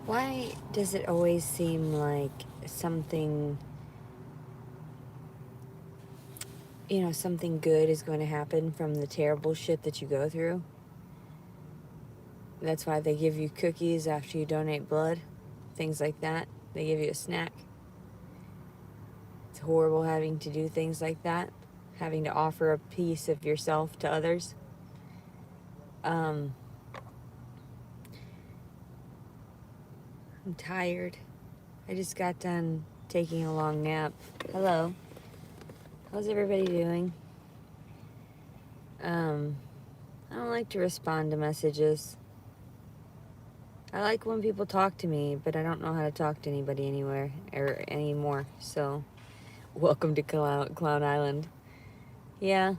Why does it always seem like something, something good is going to happen from the terrible shit that you go through? That's why they give you cookies after you donate blood, things like that. They give you a snack. It's horrible having to do things like that, having to offer a piece of yourself to others. I'm tired. I just got done taking a long nap. Hello. How's everybody doing? I don't like to respond to messages. I like when people talk to me, but I don't know how to talk to anybody anywhere or anymore. So, welcome to Clown Island. Yeah,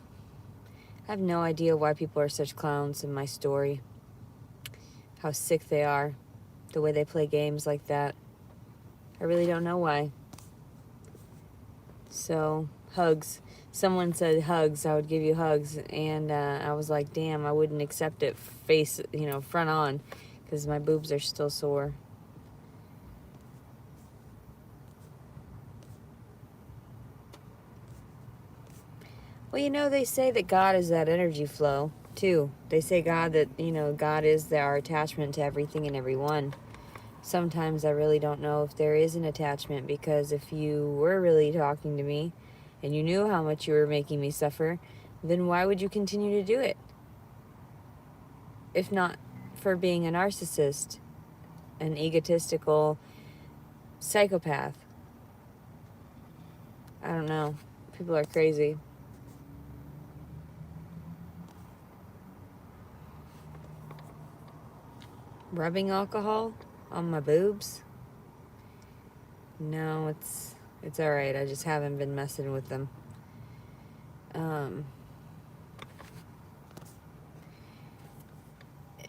I have no idea why people are such clowns in my story. How sick they are, the way they play games like that. I really don't know why. So, hugs. Someone said hugs, I would give you hugs. And I was like, damn, I wouldn't accept it front on, because my boobs are still sore. Well, they say that God is that energy flow, too. They say God is our attachment to everything and everyone. Sometimes I really don't know if there is an attachment, because if you were really talking to me and you knew how much you were making me suffer, then why would you continue to do it? If not for being a narcissist, an egotistical psychopath. I don't know. People are crazy. Rubbing alcohol on my boobs? No, it's all right. I just haven't been messing with them.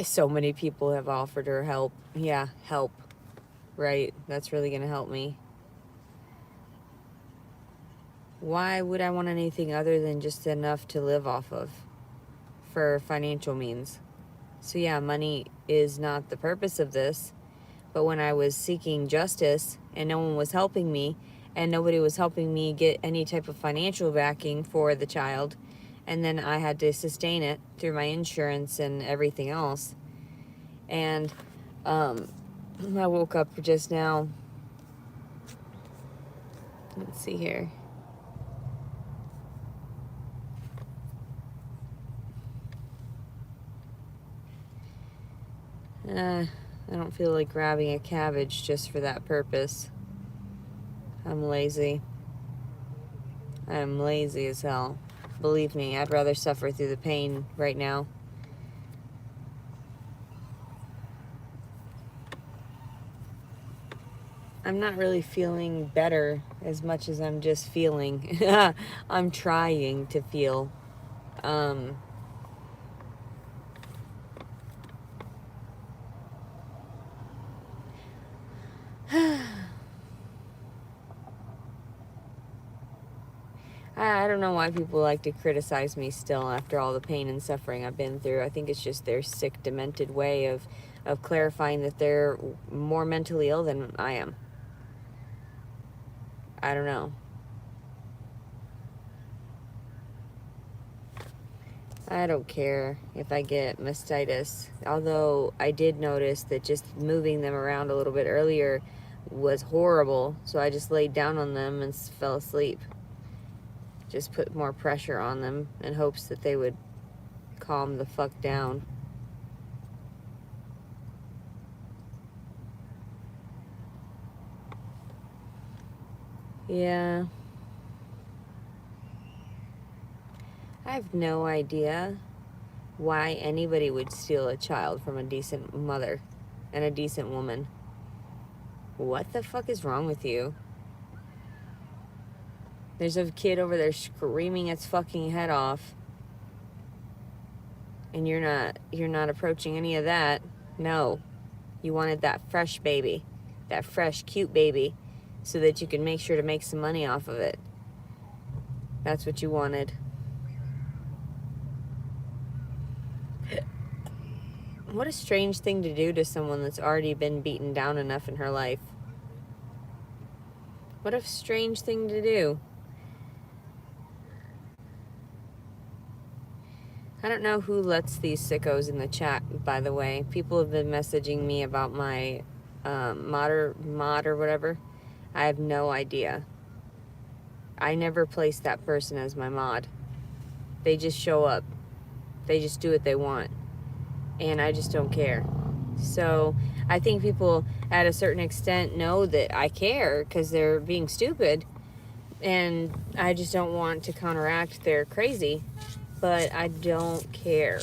So many people have offered her help. Yeah, help. Right, that's really gonna help me. Why would I want anything other than just enough to live off of for financial means? So yeah, money is not the purpose of this. But when I was seeking justice and no one was helping me, and nobody was helping me get any type of financial backing for the child, and then I had to sustain it through my insurance and everything else. And I woke up just now. Let's see here. I don't feel like grabbing a cabbage just for that purpose. I'm lazy. I'm lazy as hell. Believe me, I'd rather suffer through the pain right now. I'm not really feeling better as much as I'm just feeling. I'm trying to feel. I don't know why people like to criticize me still after all the pain and suffering I've been through. I think it's just their sick, demented way of clarifying that they're more mentally ill than I am. I don't know. I don't care if I get mastitis. Although I did notice that just moving them around a little bit earlier was horrible. So I just laid down on them and fell asleep. Just put more pressure on them in hopes that they would calm the fuck down. Yeah. I have no idea why anybody would steal a child from a decent mother and a decent woman. What the fuck is wrong with you? There's a kid over there screaming its fucking head off. And you're not approaching any of that. No. You wanted that fresh baby. That fresh, cute baby. So that you can make sure to make some money off of it. That's what you wanted. What a strange thing to do to someone that's already been beaten down enough in her life. What a strange thing to do. I don't know who lets these sickos in the chat, by the way. People have been messaging me about my mod or whatever. I have no idea. I never placed that person as my mod. They just show up. They just do what they want. And I just don't care. So I think people at a certain extent know that I care because they're being stupid. And I just don't want to counteract their crazy. But I don't care.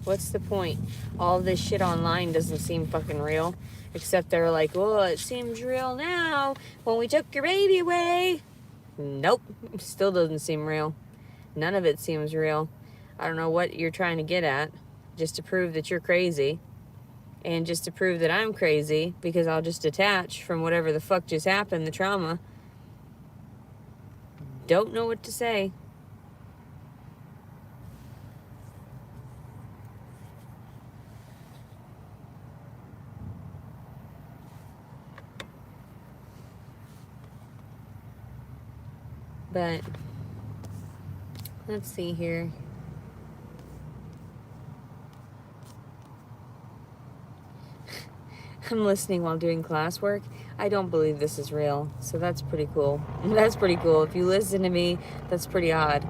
What's the point? All this shit online doesn't seem fucking real. Except they're like, well, it seems real now when we took your baby away. Nope. Still doesn't seem real. None of it seems real. I don't know what you're trying to get at. Just to prove that you're crazy. And just to prove that I'm crazy. Because I'll just detach from whatever the fuck just happened, the trauma. Don't know what to say. But let's see here. I'm listening while doing classwork. I don't believe this is real, so that's pretty cool. That's pretty cool. If you listen to me, that's pretty odd.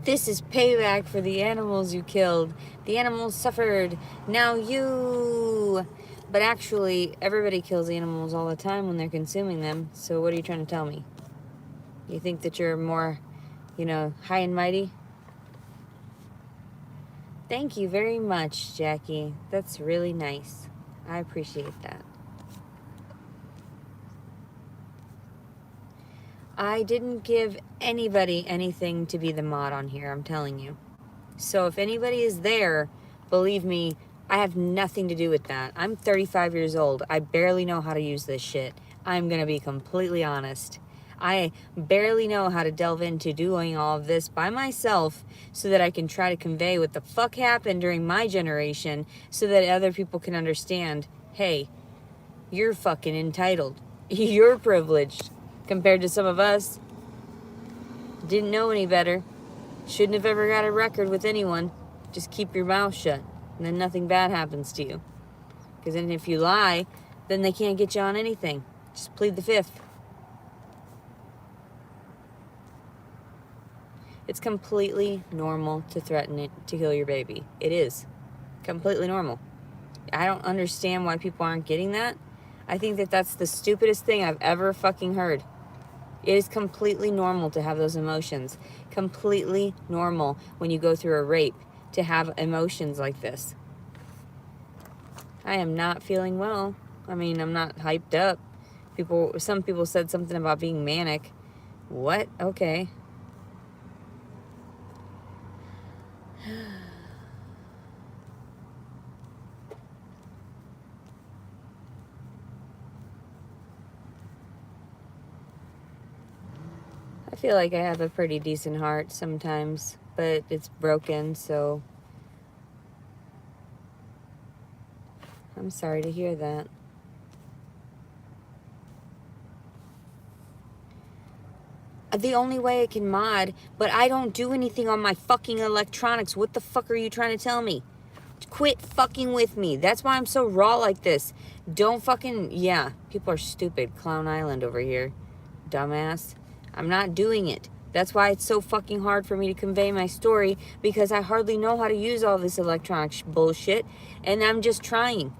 This is payback for the animals you killed. The animals suffered. Now you... But actually, everybody kills animals all the time when they're consuming them. So what are you trying to tell me? You think that you're more, high and mighty? Thank you very much, Jackie. That's really nice. I appreciate that. I didn't give anybody anything to be the mod on here, I'm telling you. So if anybody is there, believe me, I have nothing to do with that. I'm 35 years old. I barely know how to use this shit. I'm going to be completely honest. I barely know how to delve into doing all of this by myself so that I can try to convey what the fuck happened during my generation so that other people can understand, hey, you're fucking entitled. You're privileged compared to some of us. Didn't know any better. Shouldn't have ever got a record with anyone. Just keep your mouth shut. And then nothing bad happens to you. Because then if you lie, then they can't get you on anything. Just plead the fifth. It's completely normal to threaten it to kill your baby. It is. Completely normal. I don't understand why people aren't getting that. I think that that's the stupidest thing I've ever fucking heard. It is completely normal to have those emotions. Completely normal when you go through a rape to have emotions like this. I am not feeling well. I mean, I'm not hyped up. Some people said something about being manic. What? Okay. I feel like I have a pretty decent heart sometimes, but it's broken, so I'm sorry to hear that. The only way I can mod, but I don't do anything on my fucking electronics. What the fuck are you trying to tell me? Quit fucking with me. That's why I'm so raw like this. Don't fucking... Yeah, people are stupid. Clown Island over here. Dumbass. I'm not doing it. That's why it's so fucking hard for me to convey my story, because I hardly know how to use all this electronic bullshit, and I'm just trying.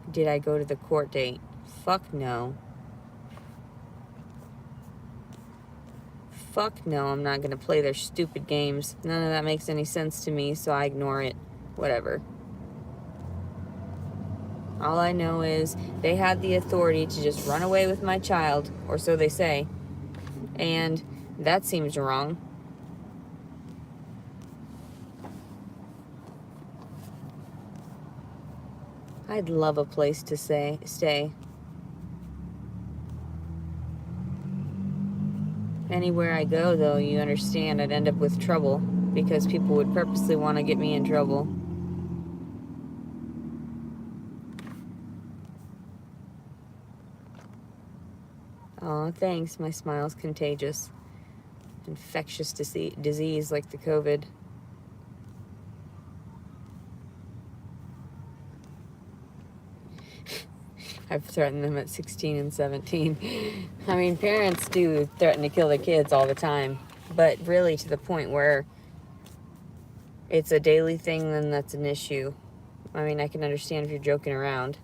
Did I go to the court date? Fuck no. Fuck no, I'm not gonna play their stupid games. None of that makes any sense to me, so I ignore it. Whatever. All I know is they had the authority to just run away with my child, or so they say. And that seems wrong. I'd love a place to stay. Anywhere I go, though, you understand, I'd end up with trouble because people would purposely want to get me in trouble. Oh, thanks. My smile's contagious. Infectious disease like the COVID. I've threatened them at 16 and 17. I mean, parents do threaten to kill their kids all the time, but really to the point where it's a daily thing, then that's an issue. I mean, I can understand if you're joking around.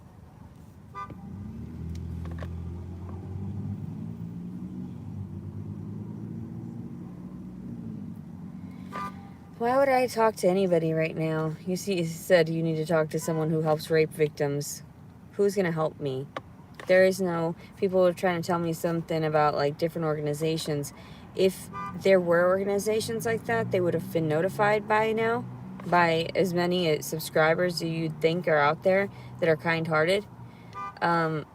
Why would I talk to anybody right now? You said you need to talk to someone who helps rape victims. Who's going to help me? There is no... People are trying to tell me something about, like, different organizations. If there were organizations like that, they would have been notified by now. By as many subscribers you'd think are out there that are kind-hearted.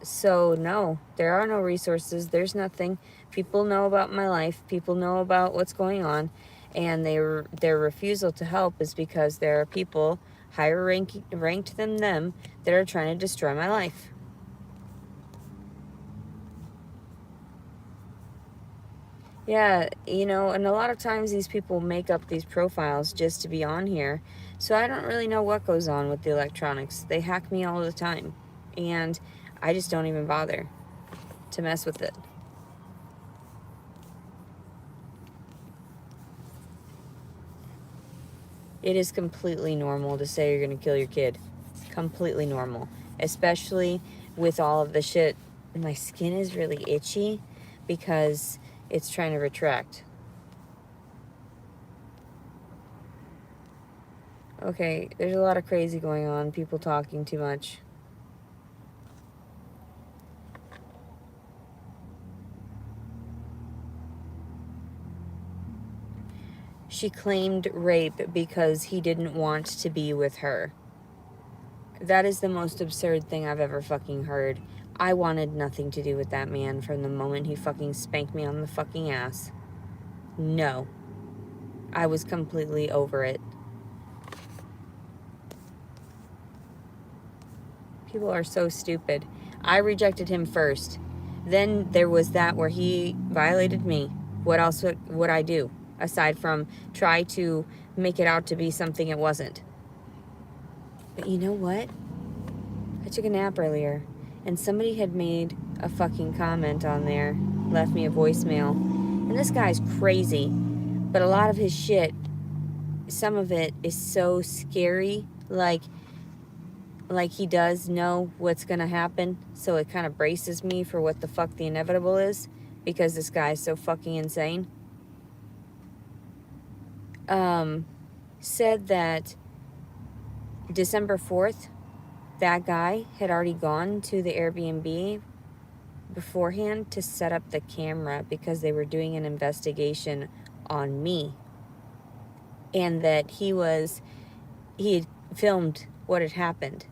So, no. There are no resources. There's nothing. People know about my life. People know about what's going on. And their refusal to help is because there are people higher ranked than them that are trying to destroy my life. Yeah, you know, and a lot of times these people make up these profiles just to be on here. So I don't really know what goes on with the electronics. They hack me all the time. And I just don't even bother to mess with it. It is completely normal to say you're going to kill your kid. Completely normal. Especially with all of the shit. My skin is really itchy because it's trying to retract. Okay, there's a lot of crazy going on. People talking too much. She claimed rape because he didn't want to be with her. That is the most absurd thing I've ever fucking heard. I wanted nothing to do with that man from the moment he fucking spanked me on the fucking ass. No. I was completely over it. People are so stupid. I rejected him first. Then there was that where he violated me. What else would I do? Aside from try to make it out to be something it wasn't. But you know what? I took a nap earlier, and somebody had made a fucking comment on there, left me a voicemail. And this guy's crazy, but a lot of his shit, some of it is so scary, like he does know what's gonna happen, so it kind of braces me for what the fuck the inevitable is, because this guy's so fucking insane. Said that December 4th, that guy had already gone to the Airbnb beforehand to set up the camera because they were doing an investigation on me. And that he had filmed what had happened.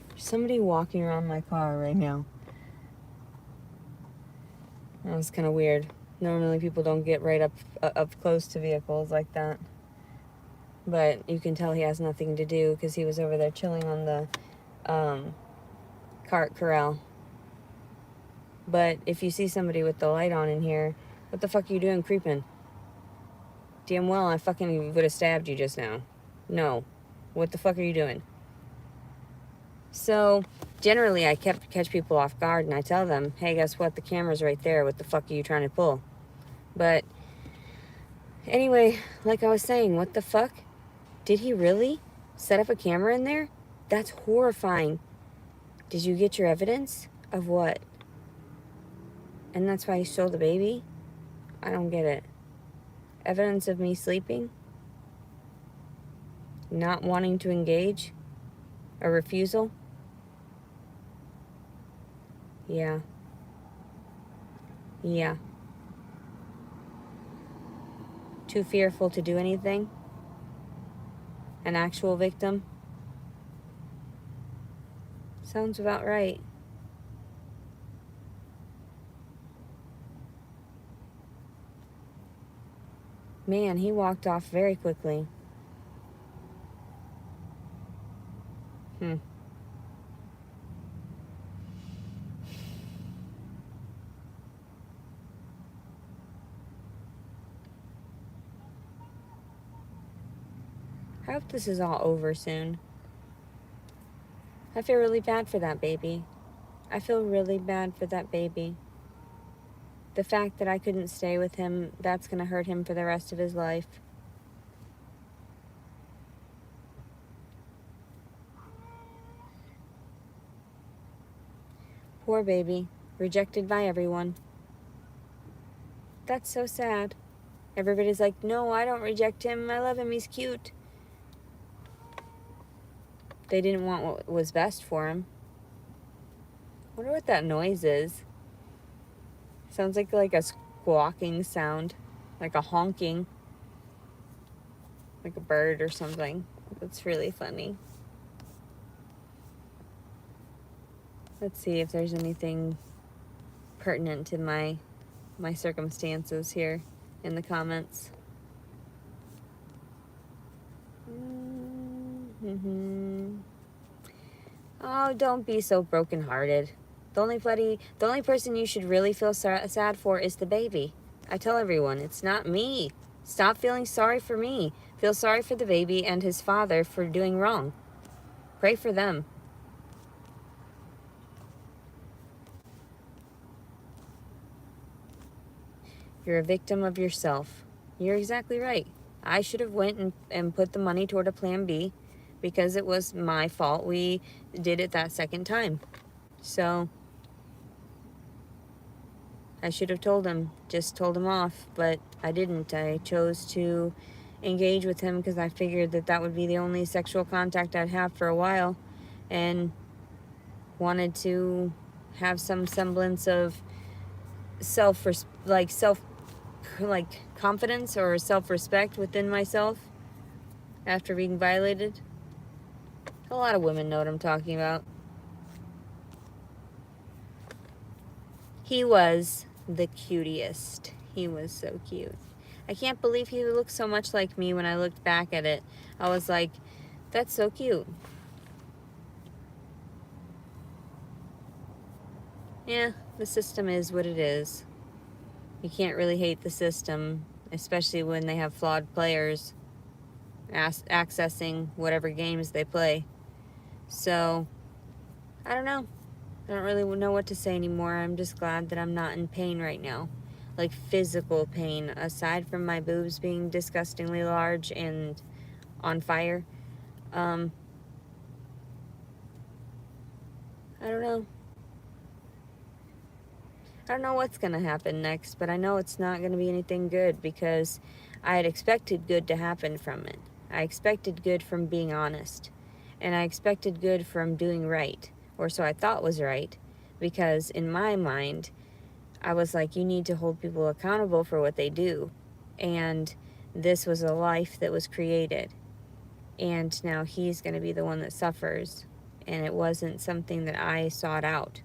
There's somebody walking around my car right now. That was kind of weird. Normally people don't get right up close to vehicles like that. But you can tell he has nothing to do because he was over there chilling on the cart corral. But if you see somebody with the light on in here, what the fuck are you doing creeping? Damn well I fucking would have stabbed you just now. No. What the fuck are you doing? So, generally I catch people off guard and I tell them, hey, guess what? The camera's right there. What the fuck are you trying to pull? But, anyway, like I was saying, what the fuck? Did he really set up a camera in there? That's horrifying. Did you get your evidence? Of what? And that's why he stole the baby? I don't get it. Evidence of me sleeping? Not wanting to engage? A refusal? Yeah. Yeah. Too fearful to do anything? An actual victim? Sounds about right. Man, he walked off very quickly. Hmm. I hope this is all over soon. I feel really bad for that baby. I feel really bad for that baby. The fact that I couldn't stay with him, that's going to hurt him for the rest of his life. Poor baby, rejected by everyone. That's so sad. Everybody's like, no, I don't reject him. I love him. He's cute. They didn't want what was best for him. I wonder what that noise is. Sounds like a squawking sound, like a honking, like a bird or something. That's really funny. Let's see if there's anything pertinent to my circumstances here in the comments. Oh, don't be so brokenhearted. The only person you should really feel sad for is the baby. I tell everyone, it's not me. Stop feeling sorry for me. Feel sorry for the baby and his father for doing wrong. Pray for them. You're a victim of yourself. You're exactly right. I should have went and put the money toward a plan B because it was my fault we did it that second time. So I should have just told him off, but I didn't. I chose to engage with him because I figured that would be the only sexual contact I'd have for a while, and wanted to have some semblance of confidence or self-respect within myself after being violated. A lot of women know what I'm talking about. He was the cutest. He was so cute. I can't believe he looked so much like me. When I looked back at it, I was like, that's so cute. Yeah, the system is what it is. You can't really hate the system, especially when they have flawed players accessing whatever games they play. So, I don't know. I don't really know what to say anymore. I'm just glad that I'm not in pain right now. Like physical pain, aside from my boobs being disgustingly large and on fire. I don't know. I don't know what's going to happen next, but I know it's not going to be anything good because I had expected good to happen from it. I expected good from being honest. And I expected good from doing right, or so I thought was right, because in my mind, I was like, you need to hold people accountable for what they do. And this was a life that was created. And now he's going to be the one that suffers. And it wasn't something that I sought out.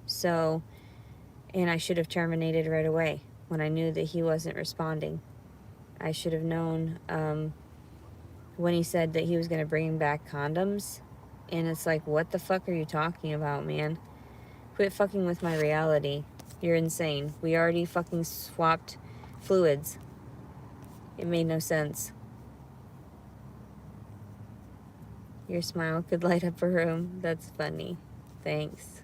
So, and I should have terminated right away when I knew that he wasn't responding. I should have known when he said that he was going to bring back condoms. And it's like, what the fuck are you talking about, man? Quit fucking with my reality. You're insane. We already fucking swapped fluids. It made no sense. Your smile could light up a room. That's funny. Thanks.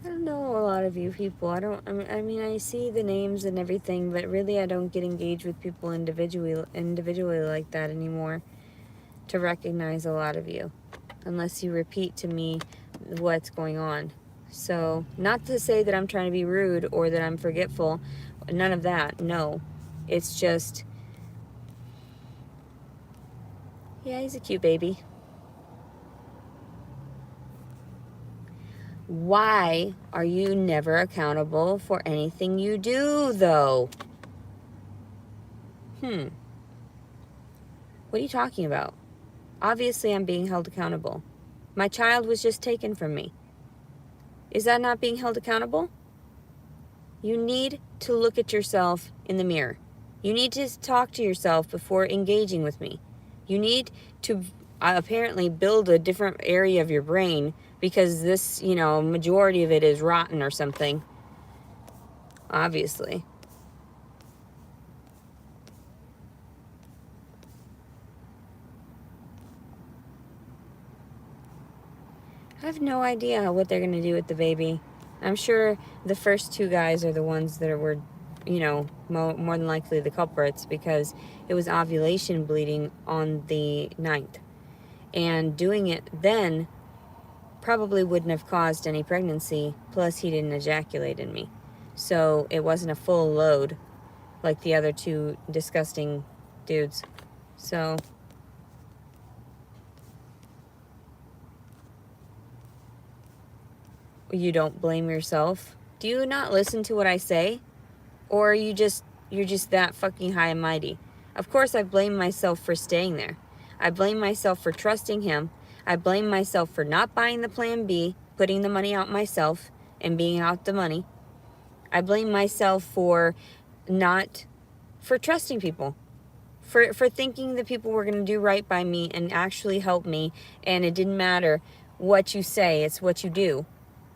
I don't know a lot of you people. I mean, I see the names and everything, but really I don't get engaged with people individually like that anymore to recognize a lot of you, unless you repeat to me what's going on. So, not to say that I'm trying to be rude or that I'm forgetful. None of that. No. It's just, yeah, he's a cute baby. Why are you never accountable for anything you do, though? What are you talking about? Obviously, I'm being held accountable. My child was just taken from me. Is that not being held accountable? You need to look at yourself in the mirror. You need to talk to yourself before engaging with me. You need to apparently build a different area of your brain because this, majority of it is rotten or something. Obviously. I have no idea what they're going to do with the baby. I'm sure the first two guys are the ones that were, more than likely the culprits because it was ovulation bleeding on the 9th. And doing it then probably wouldn't have caused any pregnancy, plus he didn't ejaculate in me. So it wasn't a full load like the other two disgusting dudes. So you don't blame yourself? Do you not listen to what I say? Or are you're just that fucking high and mighty? Of course I blame myself for staying there. I blame myself for trusting him. I blame myself for not buying the plan B, putting the money out myself, and being out the money. I blame myself for trusting people. For thinking that people were going to do right by me and actually help me, and it didn't matter what you say, it's what you do.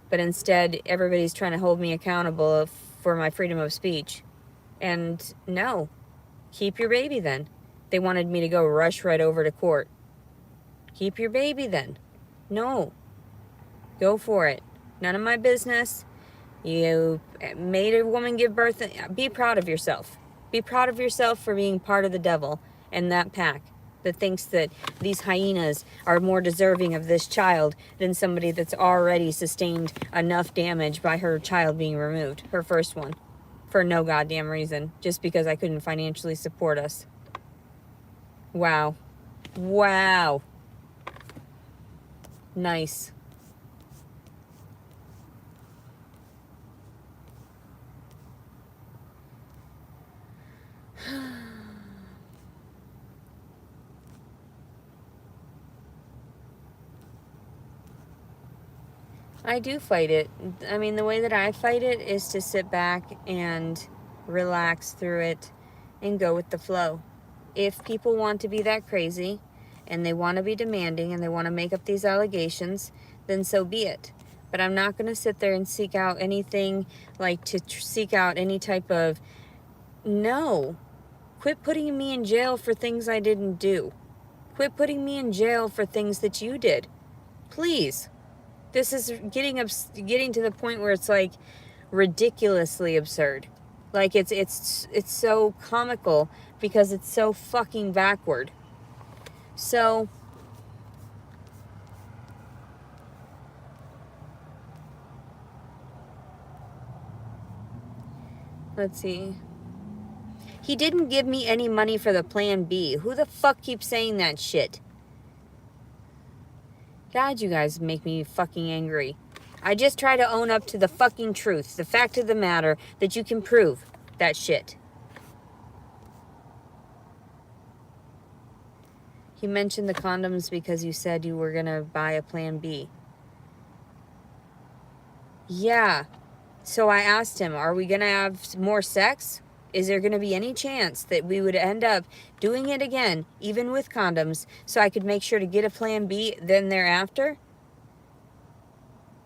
But instead, everybody's trying to hold me accountable for my freedom of speech. And no, keep your baby then. They wanted me to go rush right over to court. Keep your baby then. No, go for it. None of my business. You made a woman give birth. Be proud of yourself. Be proud of yourself for being part of the devil and that pack that thinks that these hyenas are more deserving of this child than somebody that's already sustained enough damage by her child being removed, her first one, for no goddamn reason, just because I couldn't financially support us. Wow. Wow. Nice. I do fight it. I mean, the way that I fight it is to sit back and relax through it and go with the flow. If people want to be that crazy and they want to be demanding and they want to make up these allegations, then so be it. But I'm not going to sit there and seek out anything seek out any type of, no. Quit putting me in jail for things I didn't do. Quit putting me in jail for things that you did. Please. This is getting to the point where it's like ridiculously absurd. Like it's so comical because it's so fucking backward. So let's see. He didn't give me any money for the plan B. Who the fuck keeps saying that shit? God, you guys make me fucking angry. I just try to own up to the fucking truth, the fact of the matter, that you can prove that shit. He mentioned the condoms because you said you were gonna buy a plan B. Yeah. So I asked him, are we gonna have more sex? Is there gonna be any chance that we would end up doing it again, even with condoms, so I could make sure to get a plan B then thereafter?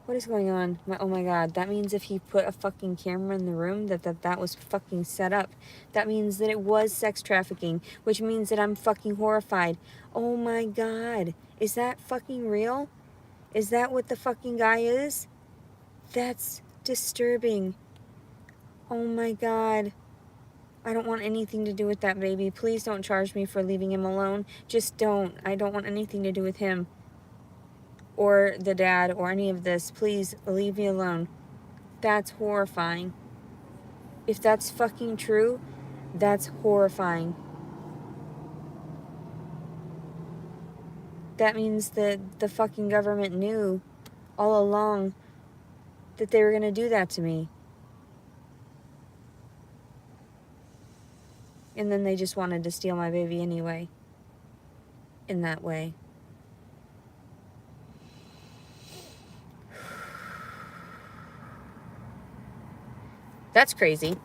What is going on? Oh my god, that means if he put a fucking camera in the room, that was fucking set up. That means that it was sex trafficking, which means that I'm fucking horrified. Oh my god, is that fucking real? Is that what the fucking guy is? That's disturbing. Oh my god. I don't want anything to do with that baby. Please don't charge me for leaving him alone. Just don't. I don't want anything to do with him. Or the dad or any of this. Please leave me alone. That's horrifying. If that's fucking true, that's horrifying. That means that the fucking government knew all along that they were going to do that to me. And then they just wanted to steal my baby anyway. In that way. That's crazy.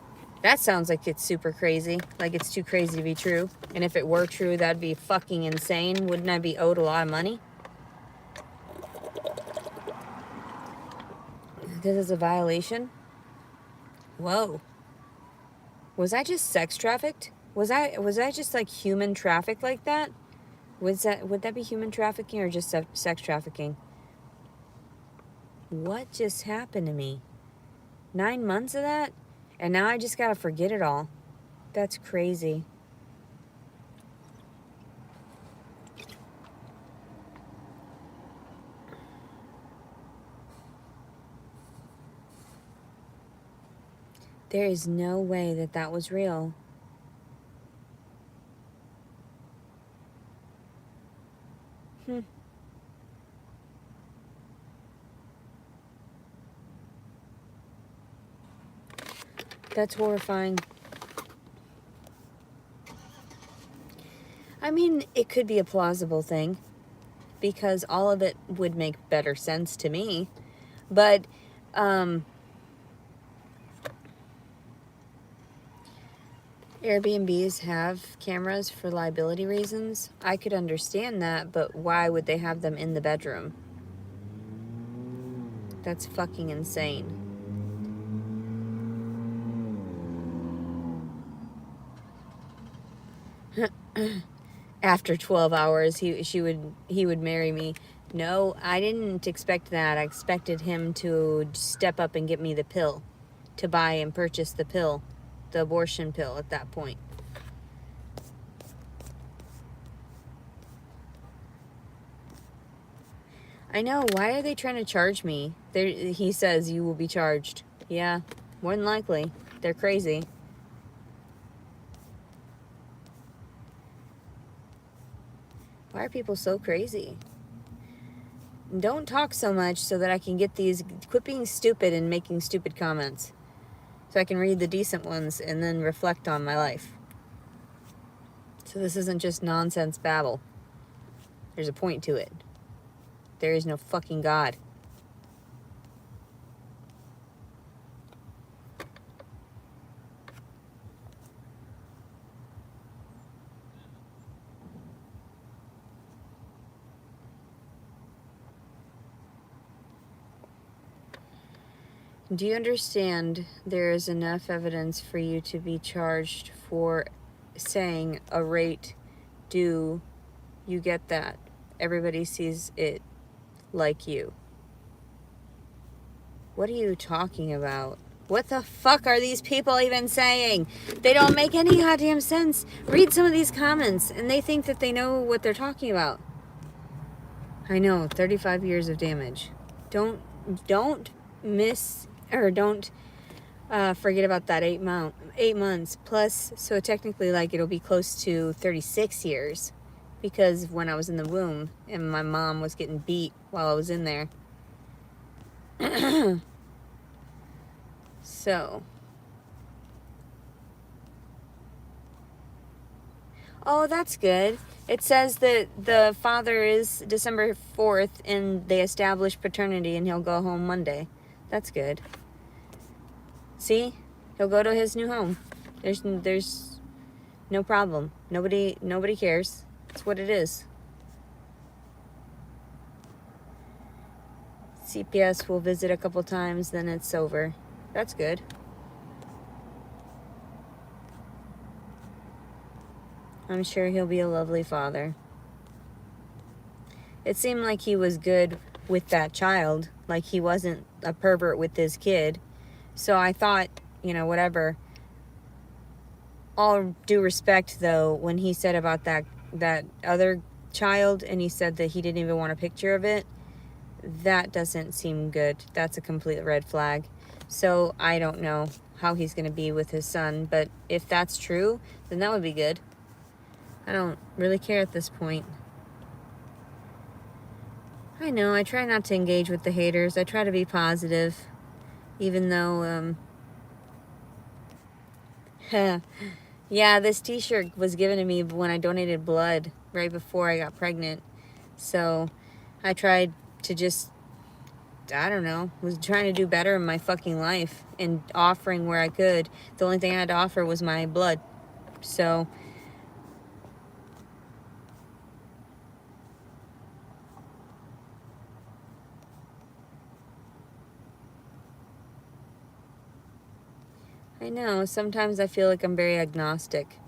That sounds like it's super crazy. Like it's too crazy to be true. And if it were true, that'd be fucking insane. Wouldn't I be owed a lot of money? This is a violation? Whoa. Was I just sex trafficked? Was I just like human trafficked like that? Would that be human trafficking or just sex trafficking? What just happened to me? 9 months of that? And now I just gotta forget it all. That's crazy. There is no way that that was real. That's horrifying. I mean, it could be a plausible thing because all of it would make better sense to me. But, Airbnbs have cameras for liability reasons. I could understand that, but why would they have them in the bedroom? That's fucking insane. After 12 hours, he would marry me. No, I didn't expect that. I expected him to step up and get me the pill, to buy and purchase the pill, the abortion pill at that point. I know. Why are they trying to charge me? He says you will be charged. Yeah, more than likely. They're crazy. Why are people so crazy? Don't talk so much so that I can get these. Quit being stupid and making stupid comments. So I can read the decent ones and then reflect on my life. So this isn't just nonsense babble. There's a point to it. There is no fucking God. Do you understand there is enough evidence for you to be charged for saying a rate due? You get that. Everybody sees it like you. What are you talking about? What the fuck are these people even saying? They don't make any goddamn sense. Read some of these comments and they think that they know what they're talking about. I know, 35 years of damage. Don't miss or don't forget about that 8 months plus. So technically, like, it'll be close to 36 years because when I was in the womb and my mom was getting beat while I was in there. So, oh, that's good. It says that the father is December 4th and they establish paternity and he'll go home Monday. That's good. See? He'll go to his new home. There's no problem. Nobody cares. That's what it is. CPS will visit a couple times, then it's over. That's good. I'm sure he'll be a lovely father. It seemed like he was good with that child. Like he wasn't a pervert with his kid. So I thought, whatever. All due respect, though, when he said about that other child and he said that he didn't even want a picture of it, that doesn't seem good. That's a complete red flag. So I don't know how he's going to be with his son, but if that's true, then that would be good. I don't really care at this point. I know, I try not to engage with the haters. I try to be positive, even though, yeah, this t-shirt was given to me when I donated blood right before I got pregnant. So I tried to just I don't know, was trying to do better in my fucking life and offering where I could. The only thing I had to offer was my blood. So I know, sometimes I feel like I'm very agnostic,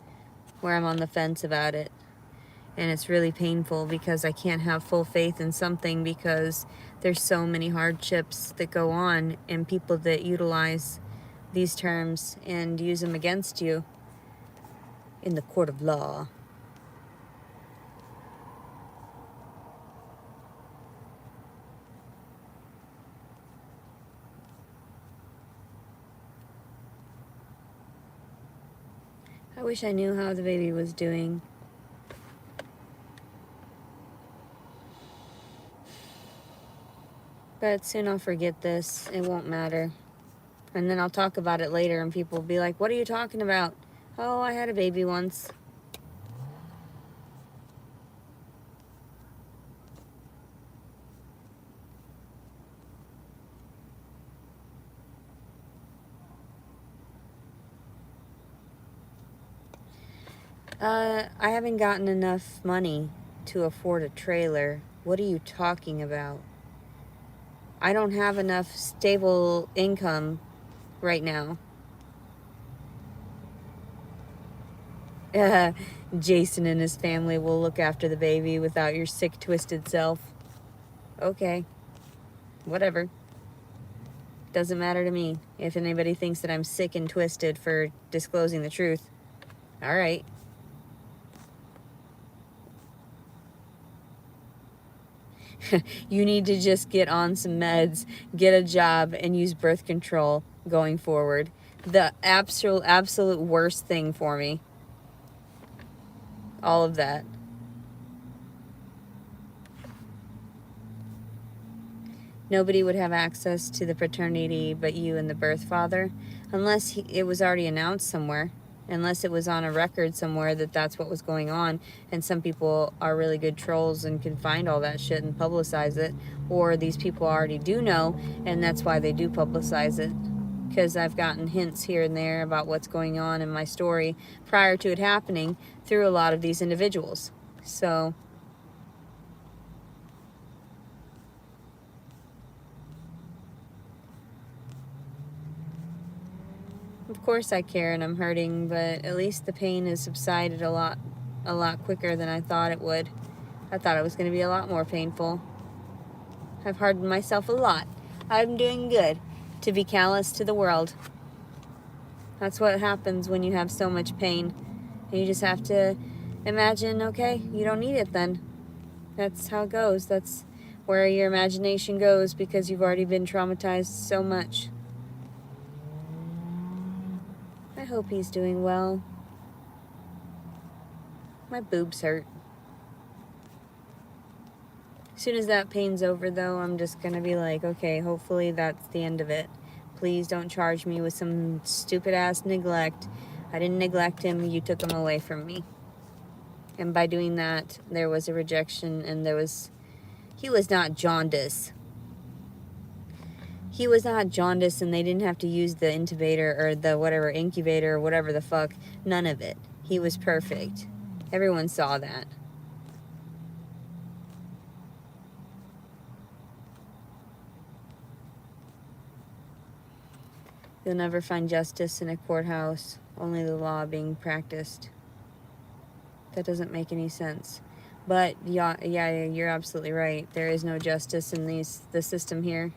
where I'm on the fence about it. And it's really painful because I can't have full faith in something because there's so many hardships that go on and people that utilize these terms and use them against you in the court of law. I wish I knew how the baby was doing. But soon I'll forget this. It won't matter. And then I'll talk about it later and people will be like, what are you talking about? Oh, I had a baby once. I haven't gotten enough money to afford a trailer. What are you talking about? I don't have enough stable income right now. Jason and his family will look after the baby without your sick, twisted self. Okay. Whatever. Doesn't matter to me. If anybody thinks that I'm sick and twisted for disclosing the truth. Alright. You need to just get on some meds, get a job, and use birth control going forward. The absolute worst thing for me. All of that. Nobody would have access to the paternity but you and the birth father, unless it was already announced somewhere, unless it was on a record somewhere that that's what was going on, and some people are really good trolls and can find all that shit and publicize it, or these people already do know, and that's why they do publicize it, because I've gotten hints here and there about what's going on in my story prior to it happening through a lot of these individuals. So of course I care and I'm hurting, but at least the pain has subsided a lot quicker than I thought it would. I thought it was going to be a lot more painful. I've hardened myself a lot. I'm doing good to be callous to the world. That's what happens when you have so much pain. And you just have to imagine, okay, you don't need it then. That's how it goes. That's where your imagination goes because you've already been traumatized so much. I hope he's doing well. My boobs hurt. As soon as that pain's over, though, I'm just gonna be like, okay, hopefully that's the end of it. Please don't charge me with some stupid-ass neglect. I didn't neglect him, you took him away from me. And by doing that, there was a rejection, and he was not jaundice. He was not jaundice, and they didn't have to use the intubator or the whatever, incubator or whatever the fuck. None of it. He was perfect. Everyone saw that. You'll never find justice in a courthouse, only the law being practiced. That doesn't make any sense. But yeah, you're absolutely right. There is no justice in the system here.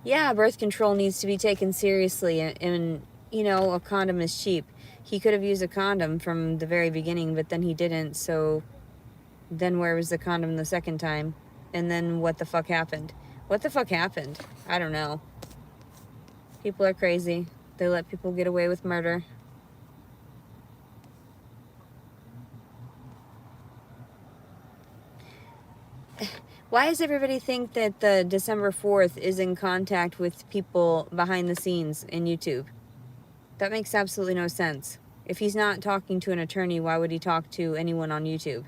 Yeah, birth control needs to be taken seriously, and you know, a condom is cheap. He could have used a condom from the very beginning, but then he didn't, so then where was the condom the second time? And then what the fuck happened? What the fuck happened? I don't know. People are crazy. They let people get away with murder. Why does everybody think that the December 4th is in contact with people behind the scenes in YouTube? That makes absolutely no sense. If he's not talking to an attorney, why would he talk to anyone on YouTube?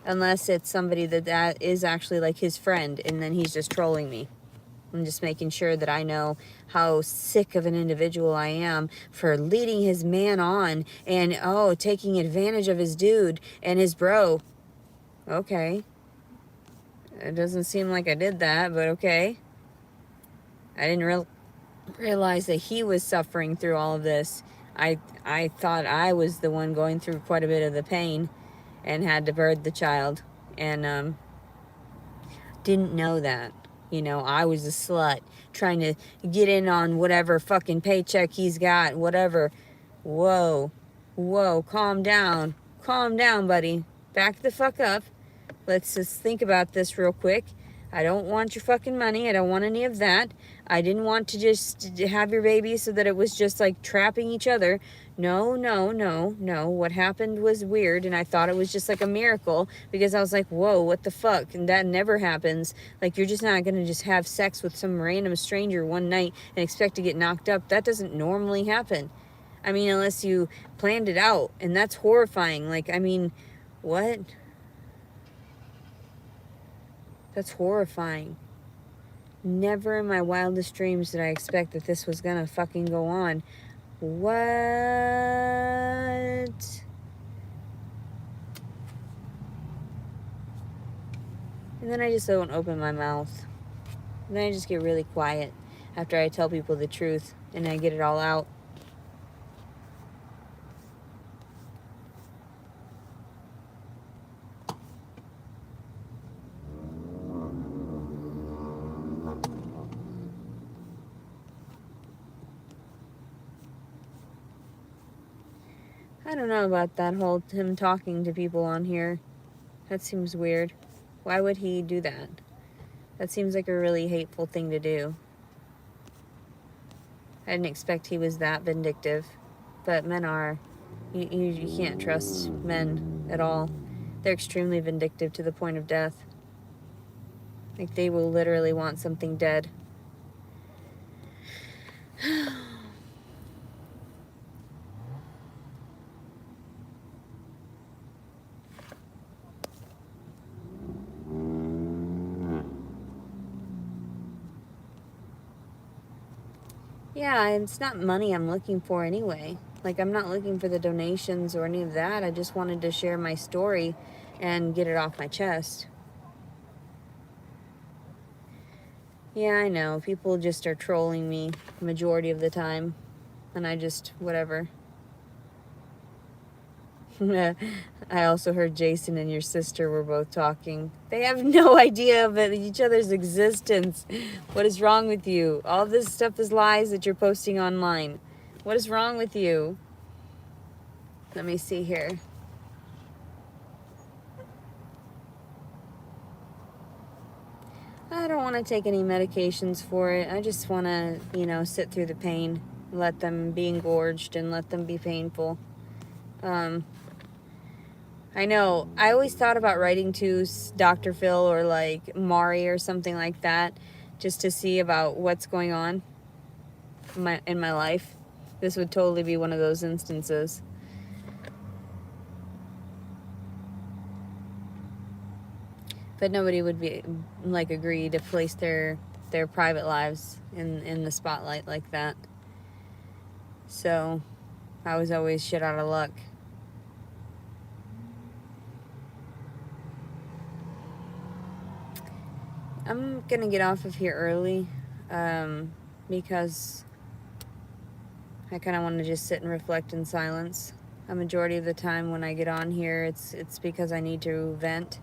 Unless it's somebody that is actually like his friend, and then he's just trolling me. I'm just making sure that I know how sick of an individual I am for leading his man on and, oh, taking advantage of his dude and his bro. Okay. It doesn't seem like I did that, but okay. I didn't realize that he was suffering through all of this. I thought I was the one going through quite a bit of the pain and had to birth the child. And didn't know that. You know, I was a slut trying to get in on whatever fucking paycheck he's got, whatever. Whoa. Whoa, calm down. Calm down, buddy. Back the fuck up. Let's just think about this real quick. I don't want your fucking money. I don't want any of that. I didn't want to just have your baby so that it was just like trapping each other. No, no, no, no. What happened was weird, and I thought it was just like a miracle because I was like, whoa, what the fuck? And that never happens. Like, you're just not going to just have sex with some random stranger one night and expect to get knocked up. That doesn't normally happen. I mean, unless you planned it out, and that's horrifying. Like, I mean, what? That's horrifying. Never in my wildest dreams did I expect that this was gonna fucking go on. What? And then I just don't open my mouth. And then I just get really quiet after I tell people the truth and I get it all out. I don't know about that whole him talking to people on here. That seems weird. Why would he do that? That seems like a really hateful thing to do. I didn't expect he was that vindictive. But men are. You can't trust men at all. They're extremely vindictive to the point of death. Like, they will literally want something dead. Yeah, and it's not money I'm looking for anyway. Like, I'm not looking for the donations or any of that. I just wanted to share my story and get it off my chest. Yeah, I know. People just are trolling me the majority of the time. And I just, whatever. I also heard Jason and your sister were both talking. They have no idea of each other's existence. What is wrong with you? All this stuff is lies that you're posting online. What is wrong with you? Let me see here. I don't want to take any medications for it. I just want to, sit through the pain. Let them be engorged and let them be painful. I know. I always thought about writing to Dr. Phil or like Mari or something like that just to see about what's going on in my life. This would totally be one of those instances. But nobody would be like agree to place their private lives in the spotlight like that. So I was always shit out of luck. I'm gonna get off of here early because I kind of want to just sit and reflect in silence. A majority of the time when I get on here, it's because I need to vent,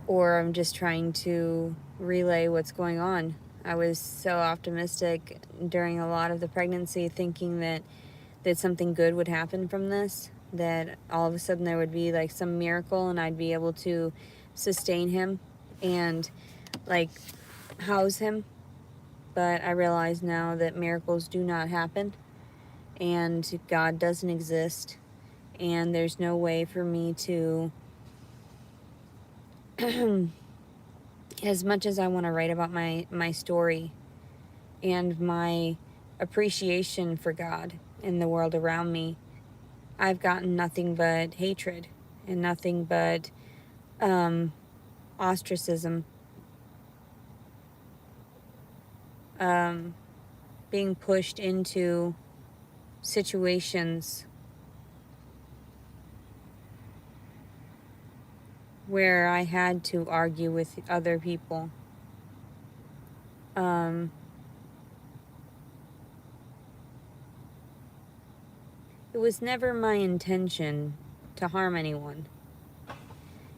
or I'm just trying to relay what's going on. I was so optimistic during a lot of the pregnancy, thinking that something good would happen from this, that all of a sudden there would be like some miracle and I'd be able to sustain him and like house him. But I realize now that miracles do not happen and God doesn't exist, and there's no way for me to as much as I want to write about my story and my appreciation for God and the world around me, I've gotten nothing but hatred. and nothing but ostracism. Being pushed into situations where I had to argue with other people. It was never my intention to harm anyone.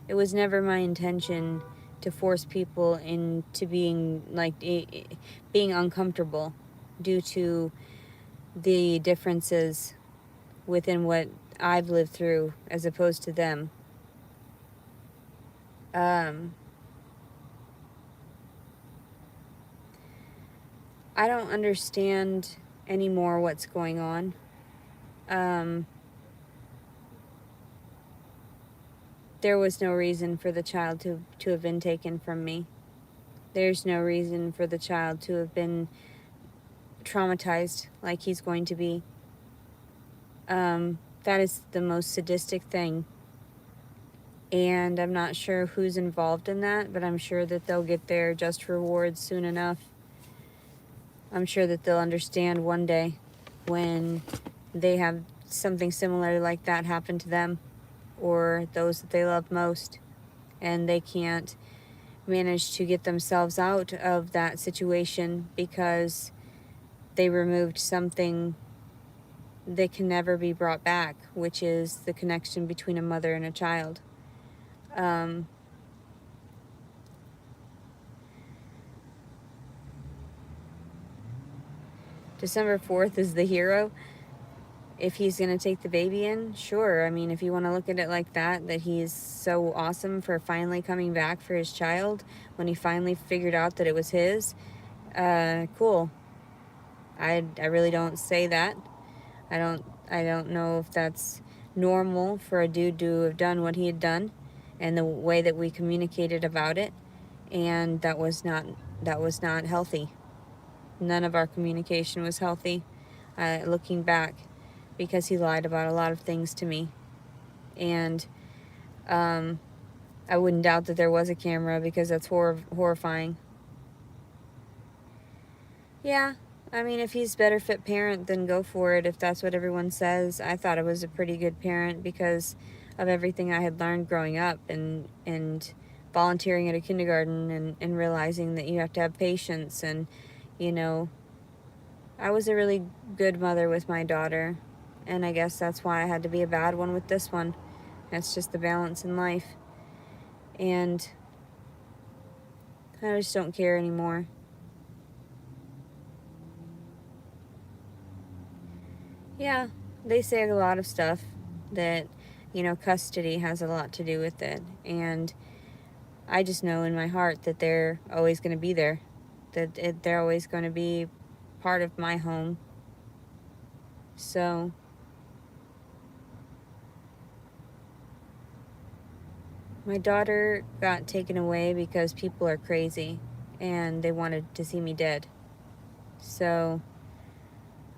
It was never my intention to force people into being being uncomfortable due to the differences within what I've lived through as opposed to them. I don't understand anymore what's going on. There was no reason for the child to have been taken from me. There's no reason for the child to have been traumatized like he's going to be. That is the most sadistic thing. And I'm not sure who's involved in that, but I'm sure that they'll get their just rewards soon enough. I'm sure that they'll understand one day when they have something similar like that happen to them or those that they love most, and they can't manage to get themselves out of that situation because they removed something that can never be brought back, which is the connection between a mother and a child. December 4th is the hero. If he's going to take the baby in, sure. I mean, if you want to look at it like that he's so awesome for finally coming back for his child when he finally figured out that it was his, cool. I really don't say that. I don't know if that's normal for a dude to have done what he had done and the way that we communicated about it, and that was not healthy. None of our communication was healthy, looking back, because he lied about a lot of things to me. And I wouldn't doubt that there was a camera because that's horrifying. Yeah, I mean, if he's better fit parent, then go for it. If that's what everyone says, I thought I was a pretty good parent because of everything I had learned growing up and volunteering at a kindergarten and realizing that you have to have patience. And, you know, I was a really good mother with my daughter. And I guess that's why I had to be a bad one with this one. That's just the balance in life. And I just don't care anymore. Yeah, they say a lot of stuff that, custody has a lot to do with it. And I just know in my heart that they're always going to be there, that they're always going to be part of my home. So, my daughter got taken away because people are crazy and they wanted to see me dead. So,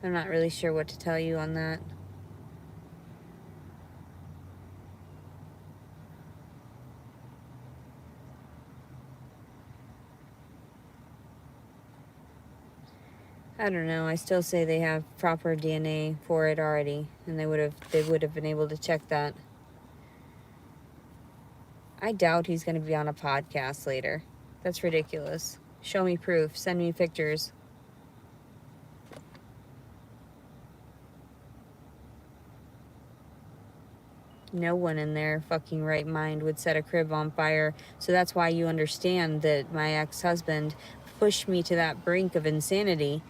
I'm not really sure what to tell you on that. I don't know. I still say they have proper DNA for it already, and they would have been able to check that. I doubt he's going to be on a podcast later. That's ridiculous. Show me proof. Send me pictures. No one in their fucking right mind would set a crib on fire. So that's why you understand that my ex-husband pushed me to that brink of insanity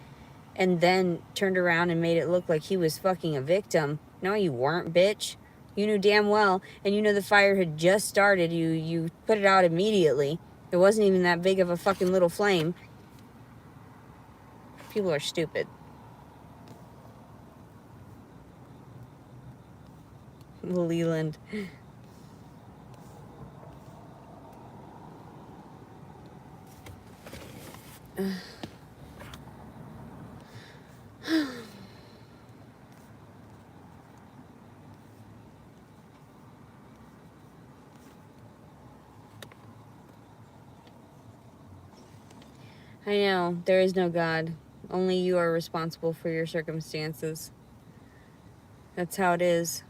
and then turned around and made it look like he was fucking a victim. No, you weren't, bitch. You knew damn well, and you know the fire had just started. You put it out immediately. It wasn't even that big of a fucking little flame. People are stupid. Leland. I know, there is no God. Only you are responsible for your circumstances. That's how it is.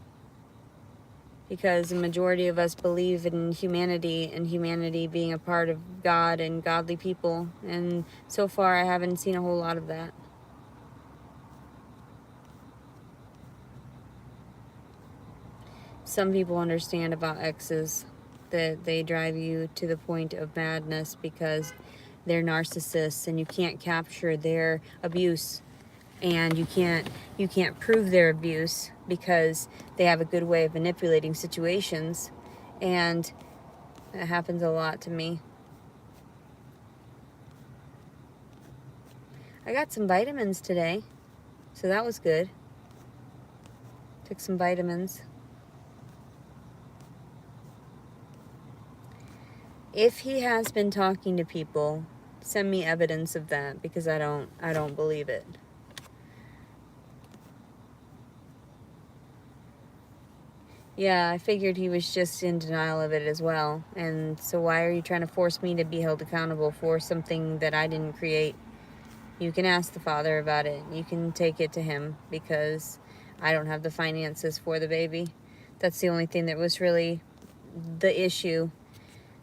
Because the majority of us believe in humanity and humanity being a part of God and godly people. And so far, I haven't seen a whole lot of that. Some people understand about exes that they drive you to the point of madness because they're narcissists and you can't capture their abuse, and you can't prove their abuse because they have a good way of manipulating situations, and it happens a lot to me. I got some vitamins today, so that was good. Took some vitamins. If he has been talking to people, send me evidence of that, because I don't believe it. Yeah, I figured he was just in denial of it as well. And so why are you trying to force me to be held accountable for something that I didn't create? You can ask the father about it. You can take it to him, because I don't have the finances for the baby. That's the only thing that was really the issue,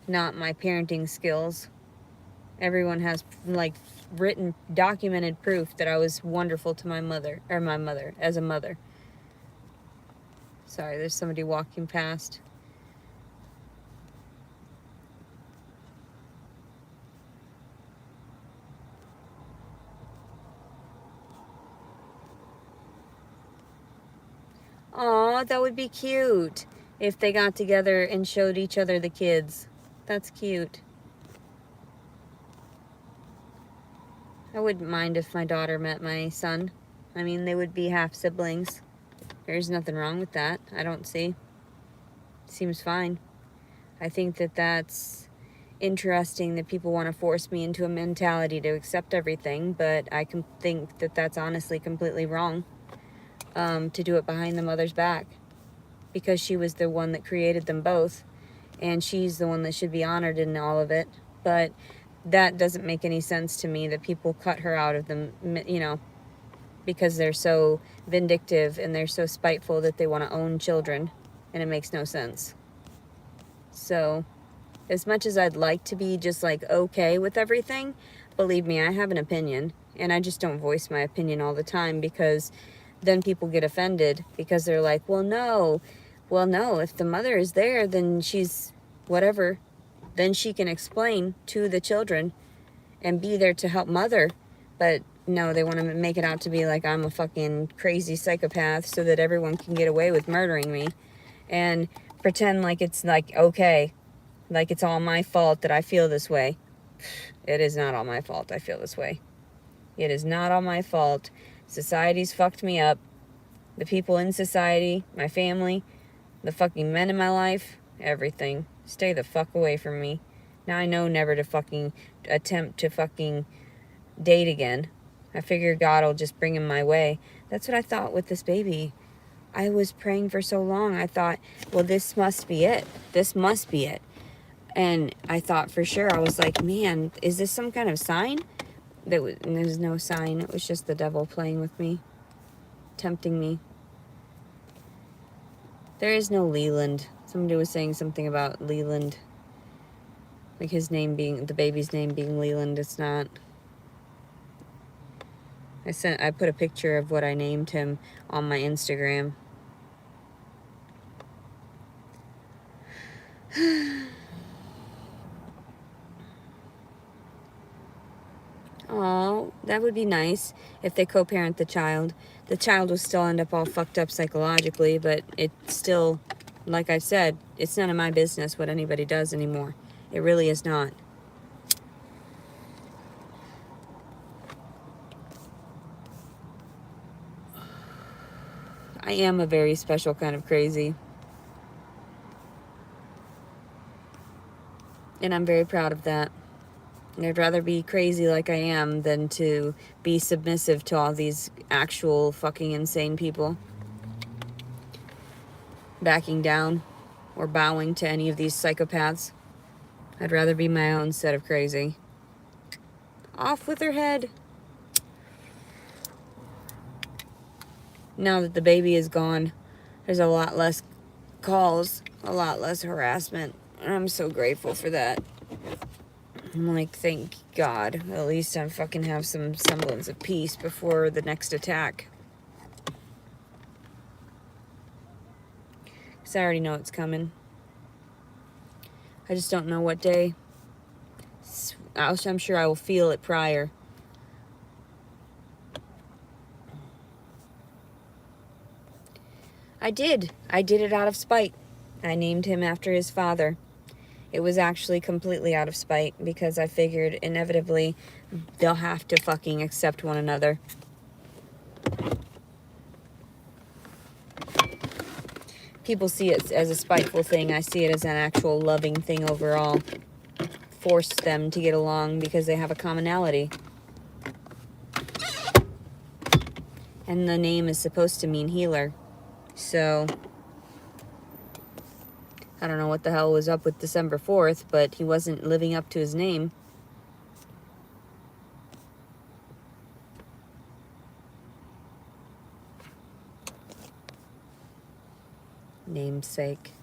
not my parenting skills. Everyone has like written, documented proof that I was wonderful to my mother as a mother. Sorry, there's somebody walking past. Aw, that would be cute if they got together and showed each other the kids. That's cute. I wouldn't mind if my daughter met my son. I mean, they would be half siblings. There's nothing wrong with that. I don't see. Seems fine. I think that that's interesting that people want to force me into a mentality to accept everything, but I can think that that's honestly completely wrong, to do it behind the mother's back, because she was the one that created them both, and she's the one that should be honored in all of it. But that doesn't make any sense to me, that people cut her out of them, because they're so vindictive and they're so spiteful that they want to own children, and it makes no sense. So, as much as I'd like to be just like okay with everything, believe me, I have an opinion, and I just don't voice my opinion all the time, because then people get offended, because they're like, well, no, if the mother is there, then she's whatever, then she can explain to the children and be there to help mother. But no, they want to make it out to be like I'm a fucking crazy psychopath so that everyone can get away with murdering me, and pretend like it's like okay, like it's all my fault that I feel this way. It is not all my fault I feel this way. It is not all my fault. Society's fucked me up. The people in society, my family, the fucking men in my life, everything. Stay the fuck away from me. Now I know never to fucking attempt to fucking date again. I figure God will just bring him my way. That's what I thought with this baby. I was praying for so long. I thought, well, this must be it. This must be it. And I thought for sure, I was like, man, is this some kind of sign? There was no sign. It was just the devil playing with me, tempting me. There is no Leland. Somebody was saying something about Leland. Like his name being, the baby's name being Leland. It's not. I put a picture of what I named him on my Instagram. Oh, that would be nice if they co-parent the child. The child will still end up all fucked up psychologically, but it's still, like I said, it's none of my business what anybody does anymore. It really is not. I am a very special kind of crazy. And I'm very proud of that. And I'd rather be crazy like I am than to be submissive to all these actual fucking insane people. Backing down or bowing to any of these psychopaths. I'd rather be my own set of crazy. Off with her head. Now that the baby is gone, there's a lot less calls, a lot less harassment. And I'm so grateful for that. I'm like, thank God. At least I fucking have some semblance of peace before the next attack. Because I already know it's coming. I just don't know what day. I'm sure I will feel it prior. I did it out of spite. I named him after his father. It was actually completely out of spite because I figured inevitably they'll have to fucking accept one another. People see it as a spiteful thing. I see it as an actual loving thing overall. Force them to get along because they have a commonality. And the name is supposed to mean healer. So I don't know what the hell was up with December 4th, but he wasn't living up to his name. Namesake.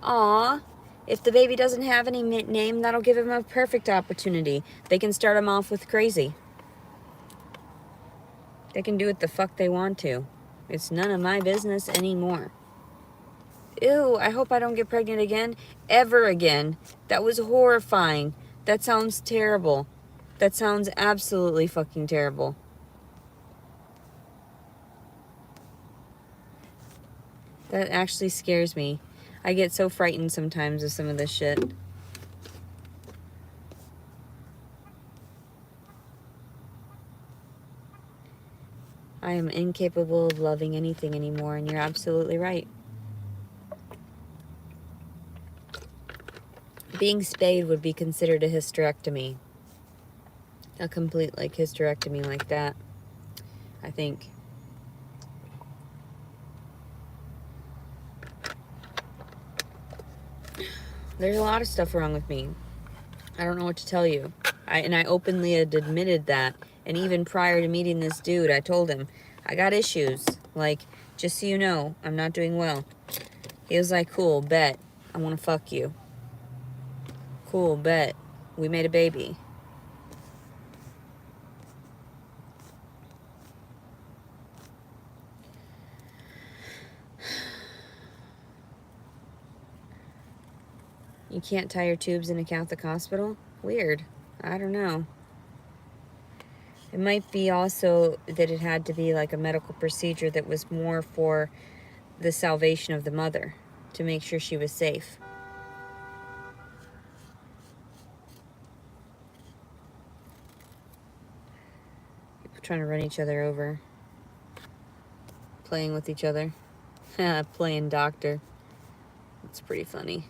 Aw, if the baby doesn't have any name, that'll give him a perfect opportunity. They can start him off with crazy. They can do what the fuck they want to. It's none of my business anymore. Ew, I hope I don't get pregnant again. Ever again. That was horrifying. That sounds terrible. That sounds absolutely fucking terrible. That actually scares me. I get so frightened sometimes of some of this shit. I am incapable of loving anything anymore, and you're absolutely right. Being spayed would be considered a hysterectomy. A complete, like, hysterectomy like that, I think. There's a lot of stuff wrong with me. I don't know what to tell you. I openly had admitted that. And even prior to meeting this dude, I told him, I got issues. Like, just so you know, I'm not doing well. He was like, cool, bet. I want to fuck you. Cool, bet. We made a baby. You can't tie your tubes in a Catholic hospital? Weird. I don't know. It might be also that it had to be like a medical procedure that was more for the salvation of the mother, to make sure she was safe. People trying to run each other over. Playing with each other. Playing doctor. It's pretty funny.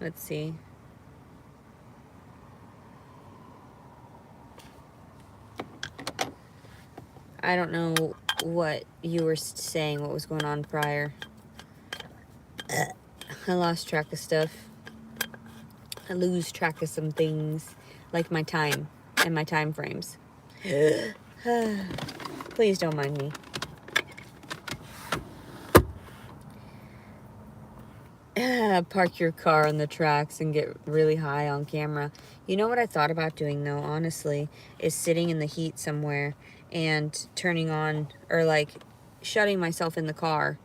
Let's see. I don't know what you were saying, what was going on prior. I lost track of stuff. I lose track of some things, like my time and my time frames. Please don't mind me. Park your car on the tracks and get really high on camera. You know what I thought about doing, though, honestly, is sitting in the heat somewhere and turning on, or like shutting myself in the car,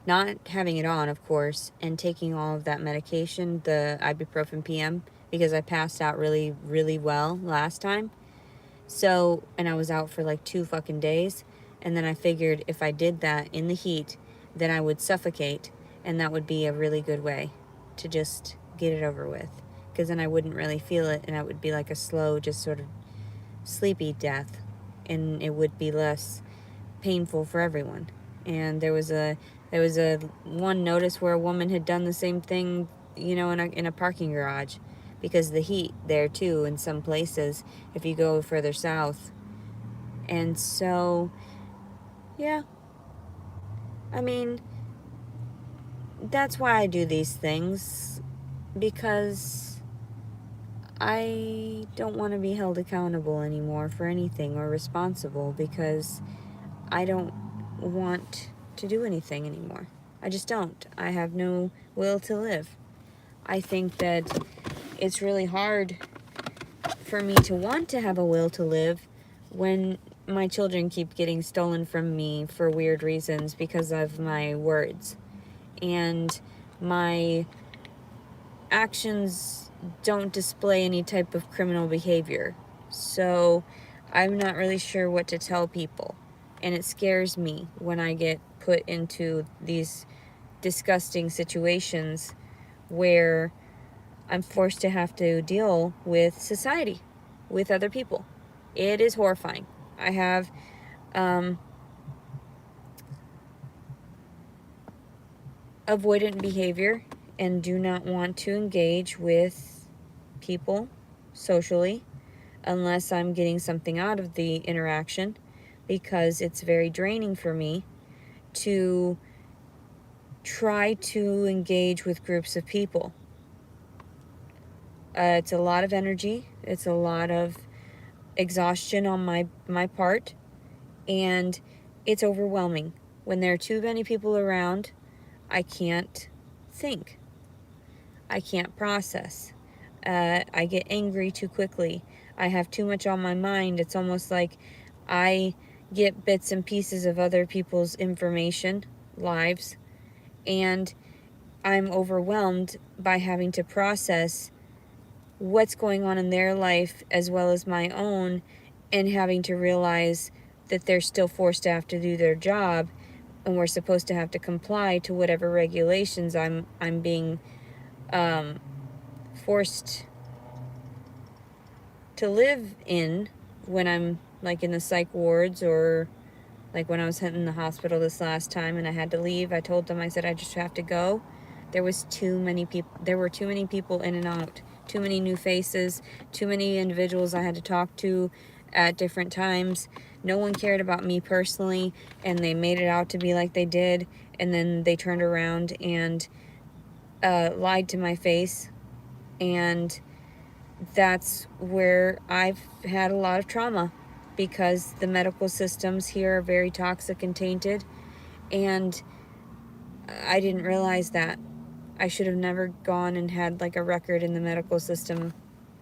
not having it on, of course, and taking all of that medication, the ibuprofen PM, because I passed out really, really well last time. So, and I was out for like 2 fucking days. And then I figured if I did that in the heat, then I would suffocate. And that would be a really good way to just get it over with. Because then I wouldn't really feel it. And it would be like a slow, just sort of sleepy death. And it would be less painful for everyone. And there was a one notice where a woman had done the same thing, you know, in a parking garage. Because the heat there too in some places if you go further south. And so, yeah, I mean, that's why I do these things, because I don't want to be held accountable anymore for anything or responsible, because I don't want to do anything anymore. I just don't. I have no will to live. I think that it's really hard for me to want to have a will to live when my children keep getting stolen from me for weird reasons because of my words. And my actions don't display any type of criminal behavior. So I'm not really sure what to tell people. And it scares me when I get put into these disgusting situations where I'm forced to have to deal with society, with other people. It is horrifying. I have avoidant behavior and do not want to engage with people socially unless I'm getting something out of the interaction, because it's very draining for me to try to engage with groups of people. It's a lot of energy. It's a lot of exhaustion on my part, and it's overwhelming. When there are too many people around, I can't think. I can't process. I get angry too quickly. I have too much on my mind. It's almost like I get bits and pieces of other people's information, lives, and I'm overwhelmed by having to process what's going on in their life as well as my own, and having to realize that they're still forced to have to do their job, and we're supposed to have to comply to whatever regulations I'm being forced to live in when I'm like in the psych wards, or like when I was in the hospital this last time and I had to leave. I told them, I said, I just have to go. There were too many people in and out, too many new faces, too many individuals I had to talk to at different times. No one cared about me personally, and they made it out to be like they did, and then they turned around and lied to my face. And that's where I've had a lot of trauma, because the medical systems here are very toxic and tainted, and I didn't realize that. I should have never gone and had like a record in the medical system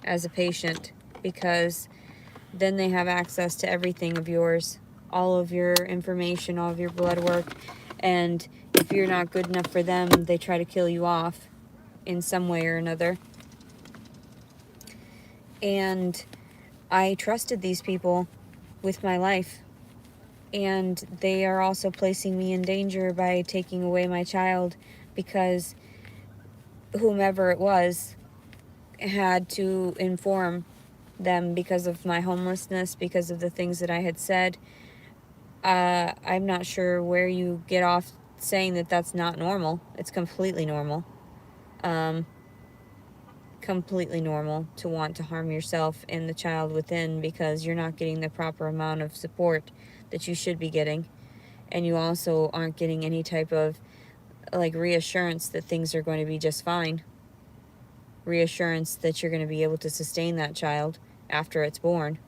as a patient, because then they have access to everything of yours, all of your information, all of your blood work, and if you're not good enough for them, they try to kill you off in some way or another. And I trusted these people with my life, and they are also placing me in danger by taking away my child, because whomever it was had to inform them because of my homelessness, because of the things that I had said. I'm not sure where you get off saying that that's not normal. It's completely normal. Completely normal to want to harm yourself and the child within, because you're not getting the proper amount of support that you should be getting. And you also aren't getting any type of like reassurance that things are going to be just fine. Reassurance that you're going to be able to sustain that child after it's born.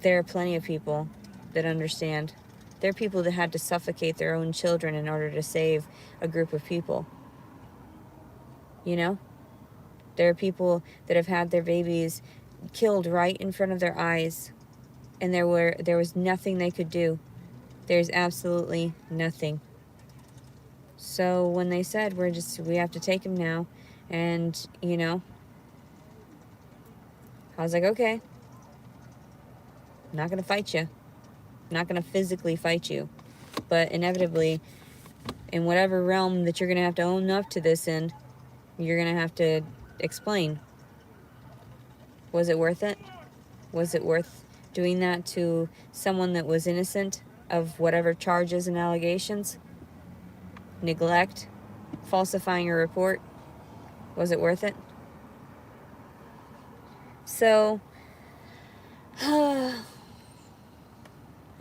There are plenty of people that understand. There are people that had to suffocate their own children in order to save a group of people. You know? There are people that have had their babies killed right in front of their eyes, and there was nothing they could do. There's absolutely nothing. So when they said we have to take him now, and I was like, okay, I'm not gonna fight you. I'm not gonna physically fight you, but inevitably, in whatever realm that you're gonna have to own up to this in, you're gonna have to explain. Was it worth it? Was it worth doing that to someone that was innocent of whatever charges and allegations? Neglect? Falsifying a report? Was it worth it? So,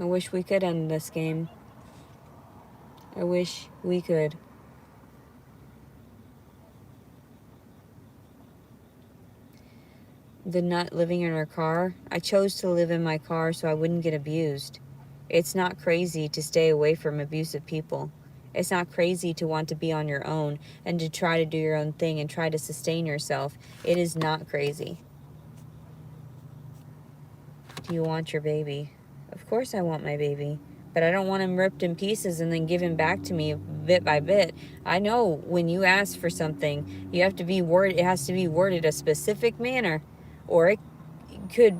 I wish we could end this game. I wish we could. The not living in our car, I chose to live in my car so I wouldn't get abused. It's not crazy to stay away from abusive people. It's not crazy to want to be on your own and to try to do your own thing and try to sustain yourself. It is not crazy. Do you want your baby? Of course I want my baby. But I don't want him ripped in pieces and then given back to me bit by bit. I know when you ask for something, you have to be worded, it has to be worded a specific manner, or it could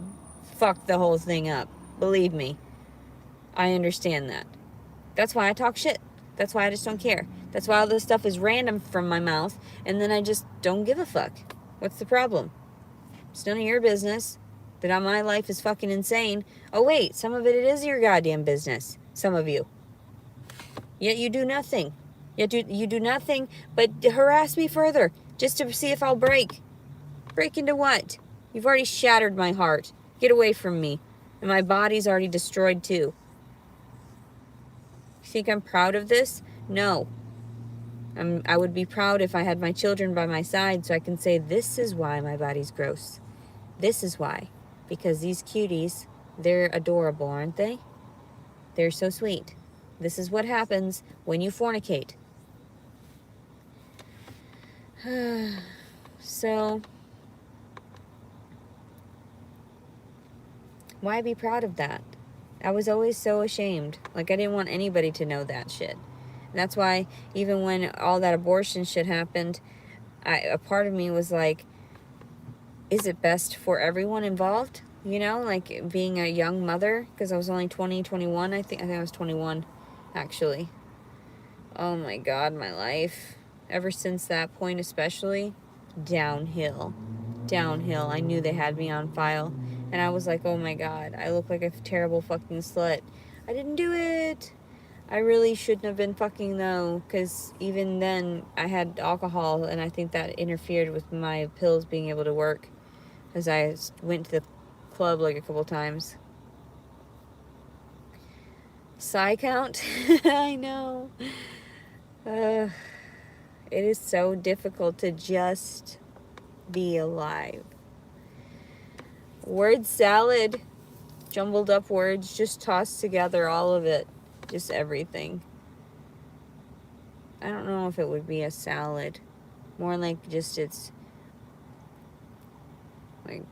fuck the whole thing up. Believe me. I understand that. That's why I talk shit. That's why I just don't care. That's why all this stuff is random from my mouth, and then I just don't give a fuck. What's the problem? It's none of your business that my life is fucking insane. Oh wait, some of it is your goddamn business. Some of you. Yet you do nothing. Yet you do nothing but harass me further just to see if I'll break. Break into what? You've already shattered my heart. Get away from me. And my body's already destroyed too. You think I'm proud of this? No. I would be proud if I had my children by my side so I can say this is why my body's gross. This is why. Because these cuties, they're adorable, aren't they? They're so sweet. This is what happens when you fornicate. So, why be proud of that? I was always so ashamed. Like, I didn't want anybody to know that shit. And that's why, even when all that abortion shit happened, a part of me was like, is it best for everyone involved? You know, like being a young mother, because I was only 20, 21. I think I was 21, actually. Oh my God, my life. Ever since that point especially, downhill. Downhill. I knew they had me on file. And I was like, oh my God, I look like a terrible fucking slut. I didn't do it. I really shouldn't have been fucking though, because even then I had alcohol, and I think that interfered with my pills being able to work, as I went to the club like a couple times. Sigh count? I know. It is so difficult to just be alive. Word salad. Jumbled up words, just tossed together, all of it. Just everything. I don't know if it would be a salad. More like just it's like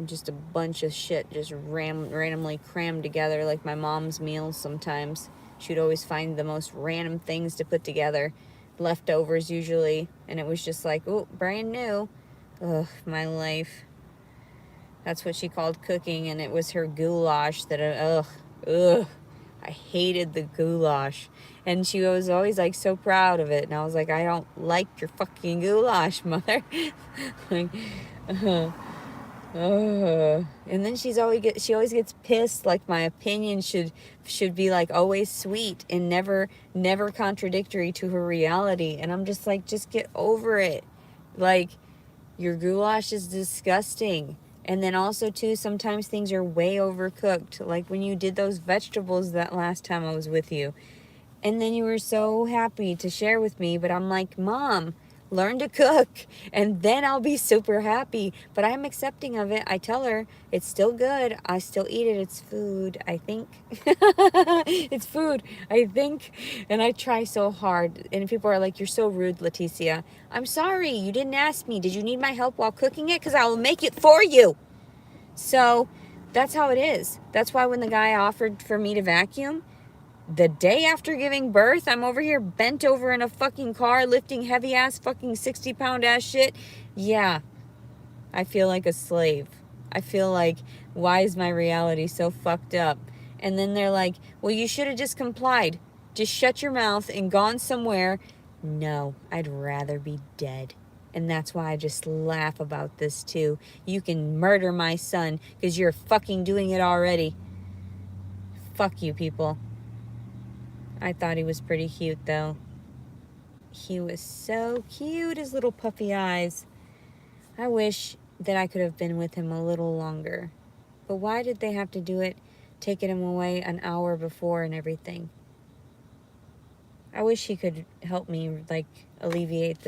just a bunch of shit just randomly crammed together, like my mom's meals sometimes. She'd always find the most random things to put together. Leftovers usually. And it was just like, oh, brand new. Ugh, my life. That's what she called cooking, and it was her goulash that, I hated the goulash. And she was always like so proud of it, and I was like, I don't like your fucking goulash, mother. Like, and then she always gets pissed, like my opinion should be like always sweet and never contradictory to her reality. And I'm just like, just get over it. Like, your goulash is disgusting. And then also too, sometimes things are way overcooked. Like when you did those vegetables that last time I was with you. And then you were so happy to share with me. But I'm like, Mom, learn to cook. And then I'll be super happy. But I'm accepting of it. I tell her, it's still good. I still eat it. It's food, I think. It's food, I think. And I try so hard. And people are like, you're so rude, Leticia. I'm sorry. You didn't ask me. Did you need my help while cooking it? Because I will make it for you. So that's how it is. That's why when the guy offered for me to vacuum, the day after giving birth, I'm over here bent over in a fucking car lifting heavy ass fucking 60-pound ass shit. Yeah, I feel like a slave. I feel like, why is my reality so fucked up? And then they're like, well, you should have just complied. Just shut your mouth and gone somewhere. No, I'd rather be dead. And that's why I just laugh about this too. You can murder my son because you're fucking doing it already. Fuck you, people. I thought he was pretty cute, though. He was so cute, his little puffy eyes. I wish that I could have been with him a little longer. But why did they have to do it taken him away an hour before and everything. I wish he could help me, like, alleviate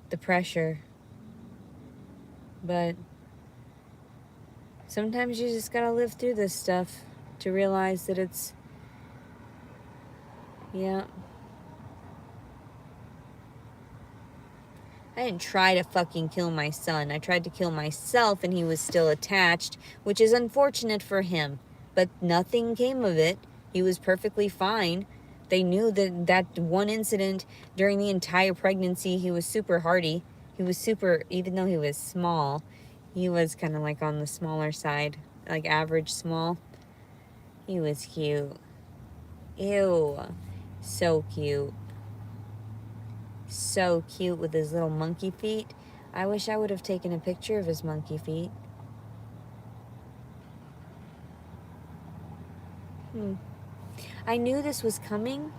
the pressure. But sometimes you just gotta live through this stuff to realize that it's, yeah. I didn't try to fucking kill my son. I tried to kill myself and he was still attached, which is unfortunate for him. But nothing came of it. He was perfectly fine. They knew that one incident during the entire pregnancy, he was super hardy. He was super, even though he was small, he was kind of like on the smaller side, like average small. He was cute. Ew. So cute. So cute with his little monkey feet. I wish I would have taken a picture of his monkey feet. I knew this was coming,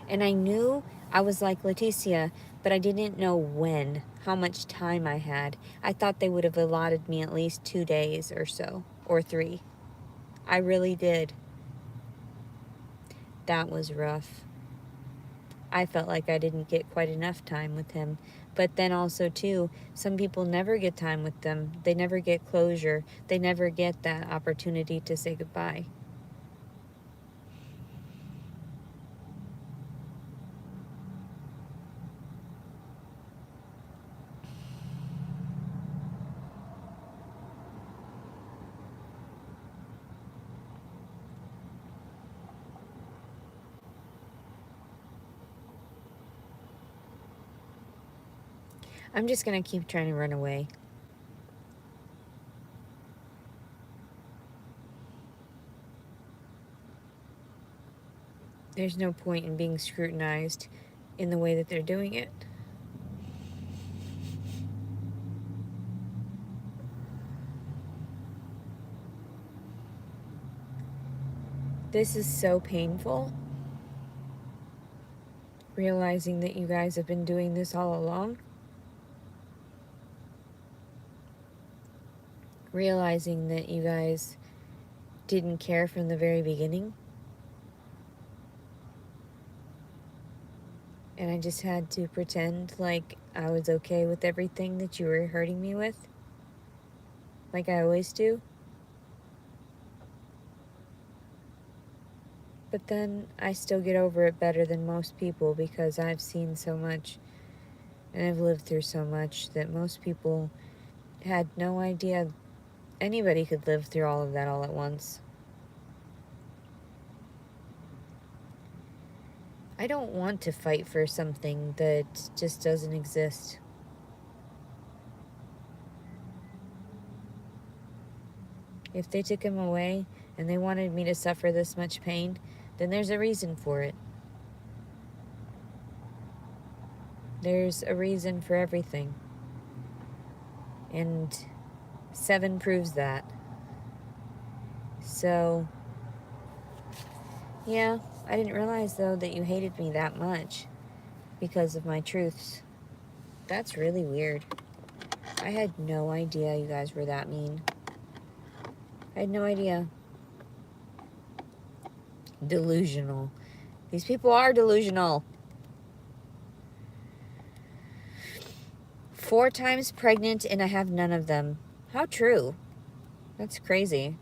and I knew I was like Leticia, but I didn't know when, how much time I had. I thought they would have allotted me at least 2 days or so, or 3. I really did. That was rough. I felt like I didn't get quite enough time with him. But then also, too, some people never get time with them. They never get closure. They never get that opportunity to say goodbye. I'm just going to keep trying to run away. There's no point in being scrutinized in the way that they're doing it. This is so painful. Realizing that you guys have been doing this all along. Realizing that you guys didn't care from the very beginning. And I just had to pretend like I was okay with everything that you were hurting me with. Like I always do. But then I still get over it better than most people because I've seen so much and I've lived through so much that most people had no idea anybody could live through all of that all at once. I don't want to fight for something that just doesn't exist. If they took him away and they wanted me to suffer this much pain, then there's a reason for it. There's a reason for everything. And 7 proves that. So, yeah, I didn't realize, though, that you hated me that much because of my truths. That's really weird. I had no idea you guys were that mean. I had no idea. Delusional. These people are delusional. 4 times pregnant and I have none of them. How true. That's crazy.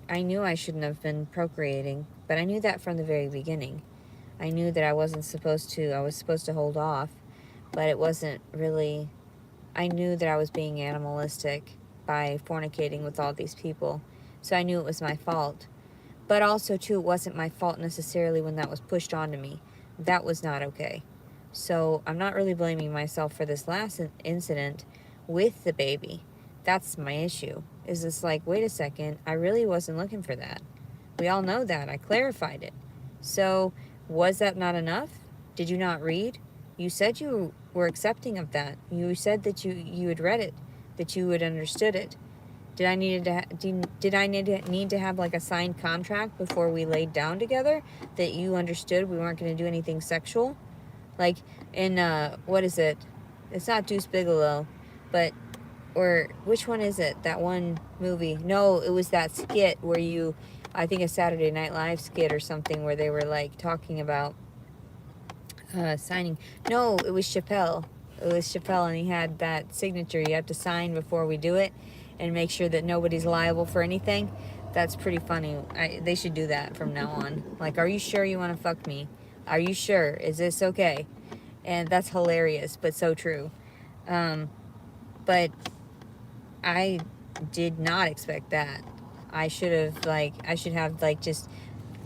I knew I shouldn't have been procreating, but I knew that from the very beginning. I knew that I wasn't supposed to. I was supposed to hold off, but it wasn't really. I knew that I was being animalistic by fornicating with all these people, so I knew it was my fault. But also, too, it wasn't my fault necessarily when that was pushed onto me. That was not okay. So I'm not really blaming myself for this last incident with the baby. That's my issue. Is this like, wait a second, I really wasn't looking for that. We all know that. I clarified it. So was that not enough? Did you not read? You said you were accepting of that. You said that you had read it, that you had understood it. Did I need to have like a signed contract before we laid down together that you understood we weren't going to do anything sexual? Like in what is it? It's not Deuce Bigelow, but or which one is it? That one movie? No, it was that skit where I think a Saturday Night Live skit or something where they were like talking about signing. No, it was Chappelle. It was Chappelle, and he had that signature. You have to sign before we do it, and make sure that nobody's liable for anything. That's pretty funny. They should do that from now on. Like, are you sure you want to fuck me? Are you sure? Is this okay? And that's hilarious, but so true. But I did not expect that. I should have like just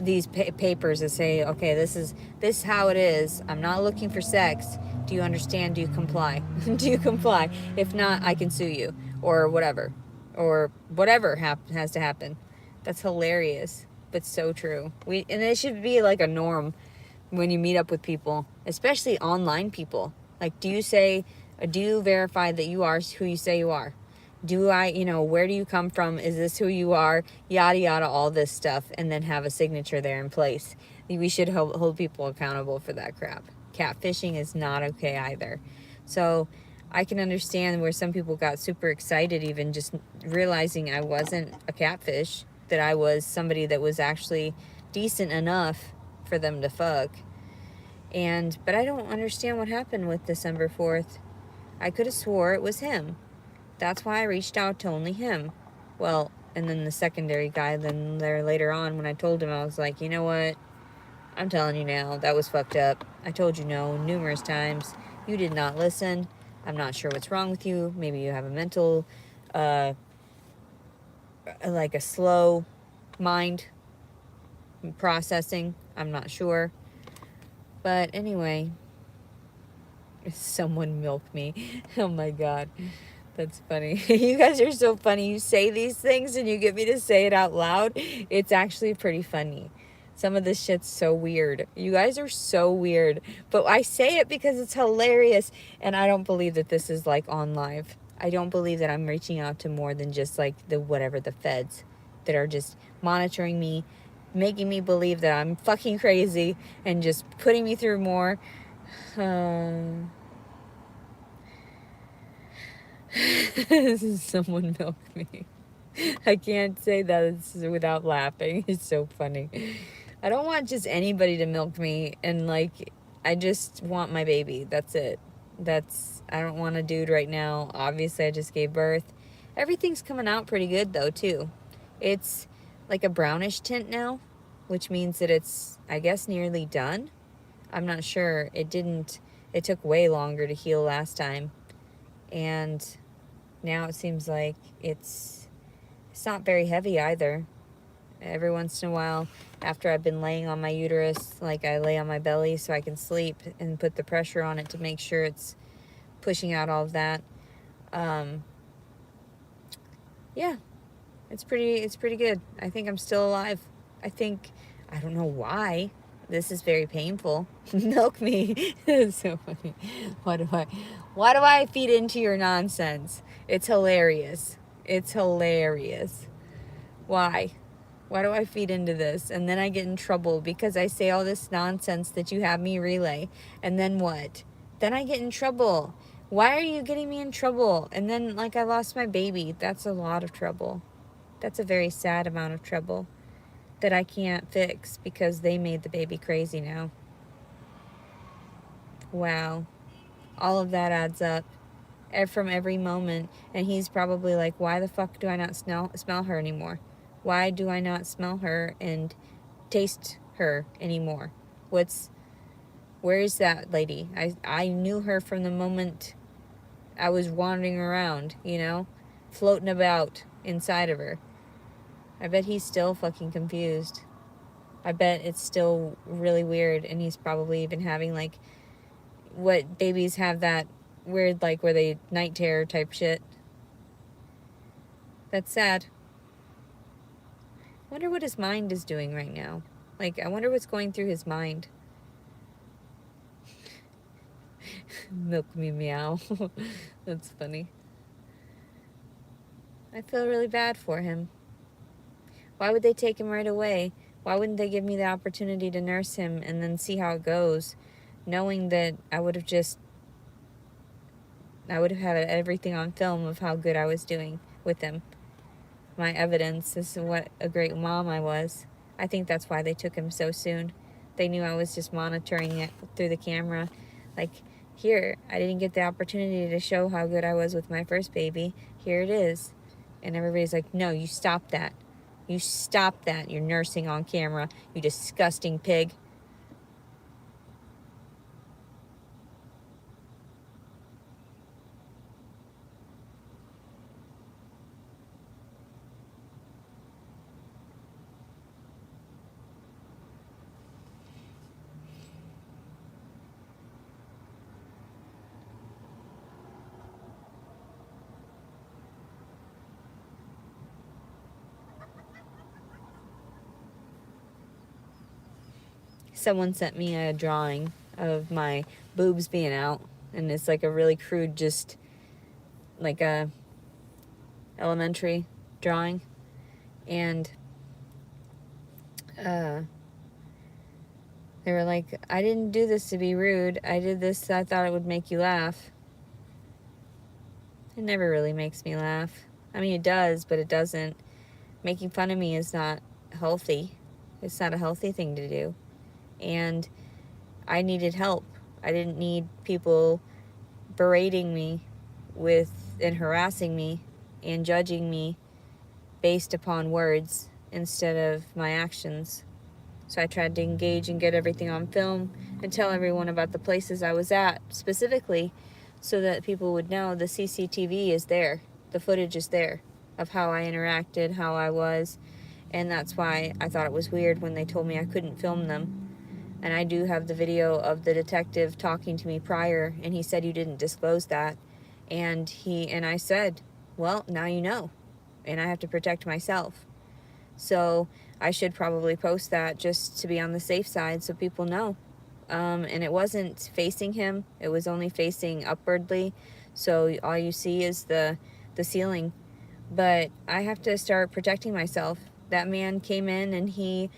these papers that say, okay, this is how it is. I'm not looking for sex. Do you understand? Do you comply? Do you comply? If not, I can sue you or whatever, has to happen. That's hilarious, but so true. And it should be like a norm when you meet up with people, especially online people. Like, do you verify that you are who you say you are? Where do you come from? Is this who you are? Yada, yada, all this stuff. And then have a signature there in place. We should hold people accountable for that crap. Catfishing is not okay either. So I can understand where some people got super excited, even just realizing I wasn't a catfish, that I was somebody that was actually decent enough for them to fuck. But I don't understand what happened with December 4th. I could have swore it was him. That's why I reached out to only him. Well, and then the secondary guy, then there later on, when I told him, I was like, you know what? I'm telling you now, that was fucked up. I told you no numerous times. You did not listen. I'm not sure what's wrong with you. Maybe you have a mental, like a slow mind processing. I'm not sure. But anyway, someone milked me. Oh my God. That's funny. You guys are so funny. You say these things and you get me to say it out loud. It's actually pretty funny. Some of this shit's so weird. You guys are so weird. But I say it because it's hilarious. And I don't believe that this is like on live. I don't believe that I'm reaching out to more than just like the feds that are just monitoring me, making me believe that I'm fucking crazy and just putting me through more. Someone milked me. I can't say that without laughing. It's so funny. I don't want just anybody to milk me, and like, I just want my baby. That's it. I don't want a dude right now. Obviously, I just gave birth. Everything's coming out pretty good though, too. It's like a brownish tint now, which means that it's, I guess, nearly done. I'm not sure. It took way longer to heal last time. And now it seems like it's not very heavy either. Every once in a while, after I've been laying on my uterus, like I lay on my belly so I can sleep and put the pressure on it to make sure it's pushing out all of that. Yeah, it's pretty good. I think I'm still alive. I don't know why. This is very painful. Milk me. It's so funny. Why do I feed into your nonsense? It's hilarious. It's hilarious. Why? Why do I feed into this? And then I get in trouble because I say all this nonsense that you have me relay. And then what? Then I get in trouble. Why are you getting me in trouble? And then, like, I lost my baby. That's a lot of trouble. That's a very sad amount of trouble that I can't fix because they made the baby crazy now. Wow. All of that adds up from every moment. And he's probably like, why the fuck do I not smell her anymore? Why do I not smell her and taste her anymore? Where is that lady? I knew her from the moment I was wandering around, floating about inside of her. I bet he's still fucking confused. I bet it's still really weird, and he's probably even having, like, what babies have that weird, like, where they night terror type shit. That's sad. I wonder what his mind is doing right now. Like, I wonder what's going through his mind. Milk me meow. That's funny. I feel really bad for him. Why would they take him right away? Why wouldn't they give me the opportunity to nurse him and then see how it goes, knowing that I would have just I would have had everything on film of how good I was doing with him. My evidence as to what a great mom I was. I think that's why they took him so soon. They knew I was just monitoring it through the camera. Like, here, I didn't get the opportunity to show how good I was with my first baby. Here it is. And everybody's like, no, you stop that. You stop that. You're nursing on camera. You disgusting pig. Someone sent me a drawing of my boobs being out, and it's like a really crude, just like a elementary drawing. And they were like, I didn't do this to be rude. I did this, I thought it would make you laugh. It never really makes me laugh. I mean, it does, but it doesn't. Making fun of me is not healthy. It's not a healthy thing to do. And I needed help. I didn't need people berating me and harassing me and judging me based upon words instead of my actions. So I tried to engage and get everything on film and tell everyone about the places I was at specifically so that people would know the CCTV is there. The footage is there of how I interacted, how I was. And that's why I thought it was weird when they told me I couldn't film them. And I do have the video of the detective talking to me prior, and he said, you didn't disclose that. And I said, well, now you know. And I have to protect myself. So I should probably post that just to be on the safe side so people know. And it wasn't facing him. It was only facing upwardly. So all you see is the ceiling. But I have to start protecting myself. That man came in and he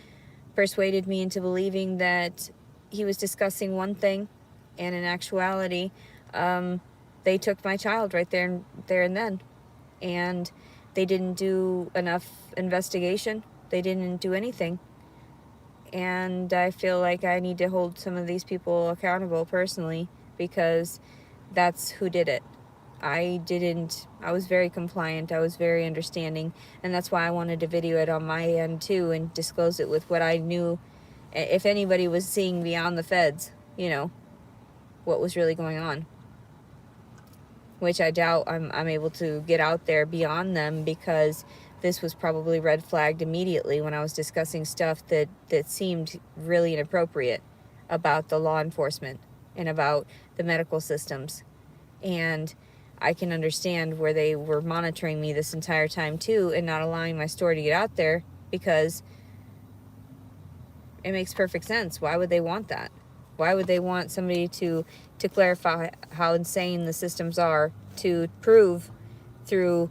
persuaded me into believing that he was discussing one thing, and in actuality, they took my child right there and then. And they didn't do enough investigation. They didn't do anything. And I feel like I need to hold some of these people accountable personally, because that's who did it. I was very compliant, I was very understanding, and that's why I wanted to video it on my end too and disclose it with what I knew. If anybody was seeing beyond the feds, what was really going on. Which I doubt I'm able to get out there beyond them, because this was probably red flagged immediately when I was discussing stuff that seemed really inappropriate about the law enforcement and about the medical systems. And I can understand where they were monitoring me this entire time too and not allowing my story to get out there, because it makes perfect sense. Why would they want that? Why would they want somebody to clarify how insane the systems are, to prove through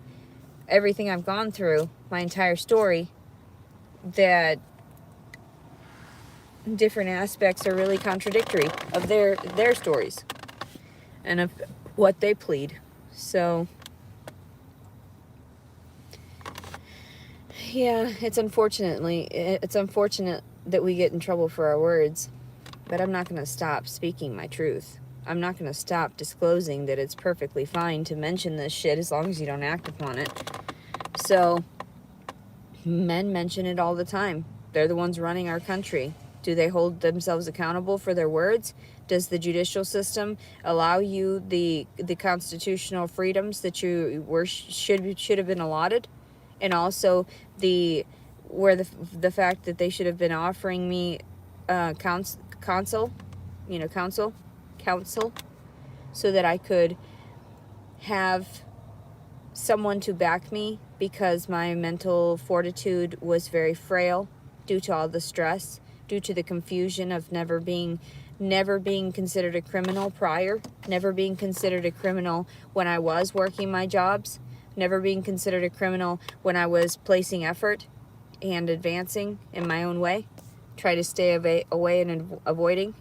everything I've gone through, my entire story, that different aspects are really contradictory of their stories and of what they plead. So yeah, it's unfortunate that we get in trouble for our words, but I'm not going to stop speaking my truth. I'm not going to stop disclosing that it's perfectly fine to mention this shit as long as you don't act upon it. So men mention it all the time. They're the ones running our country. Do they hold themselves accountable for their words? Does the judicial system allow you the constitutional freedoms that you should have been allotted? And also the fact that they should have been offering me counsel, so that I could have someone to back me, because my mental fortitude was very frail due to all the stress, due to the confusion of never being considered a criminal prior, never being considered a criminal when I was working my jobs, never being considered a criminal when I was placing effort and advancing in my own way, try to stay away and avoiding.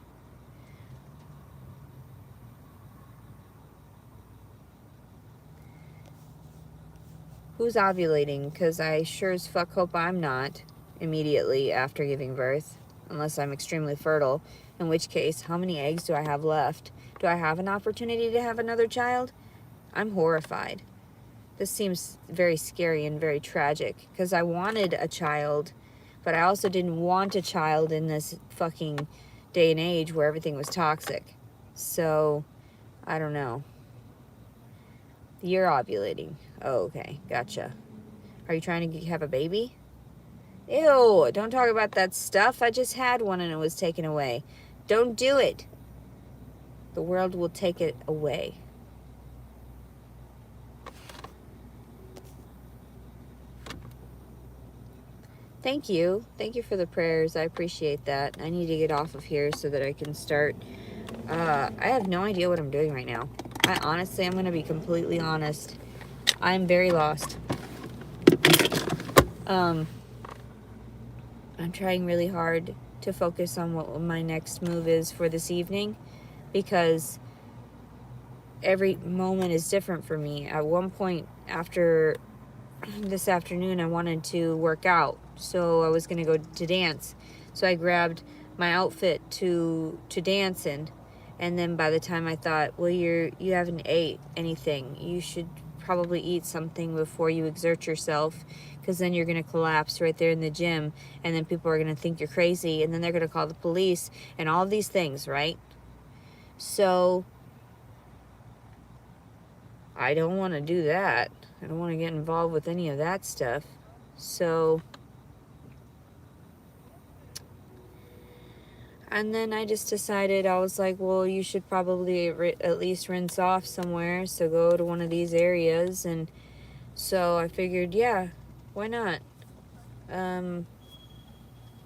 who's ovulating? Because I sure as fuck hope I'm not immediately after giving birth, unless I'm extremely fertile, in which case, how many eggs do I have left? Do I have an opportunity to have another child? I'm horrified. This seems very scary and very tragic, because I wanted a child, but I also didn't want a child in this fucking day and age where everything was toxic. So, I don't know. You're ovulating. Oh, okay. Gotcha. Are you trying to have a baby? Ew, don't talk about that stuff. I just had one and it was taken away. Don't do it. The world will take it away. Thank you. Thank you for the prayers. I appreciate that. I need to get off of here so that I can start. I have no idea what I'm doing right now. I'm going to be completely honest. I'm very lost. I'm trying really hard to focus on what my next move is for this evening, because every moment is different for me. At one point after this afternoon, I wanted to work out, so I was going to go to dance. So I grabbed my outfit to dance in, and then by the time I thought, well, you haven't ate anything. You should probably eat something before you exert yourself, because then you're going to collapse right there in the gym, and then people are going to think you're crazy, and then they're going to call the police, and all of these things, right? So I don't want to do that. I don't want to get involved with any of that stuff. So, and then I just decided, I was like, well, you should probably at least rinse off somewhere. So go to one of these areas. And so I figured, yeah, why not? And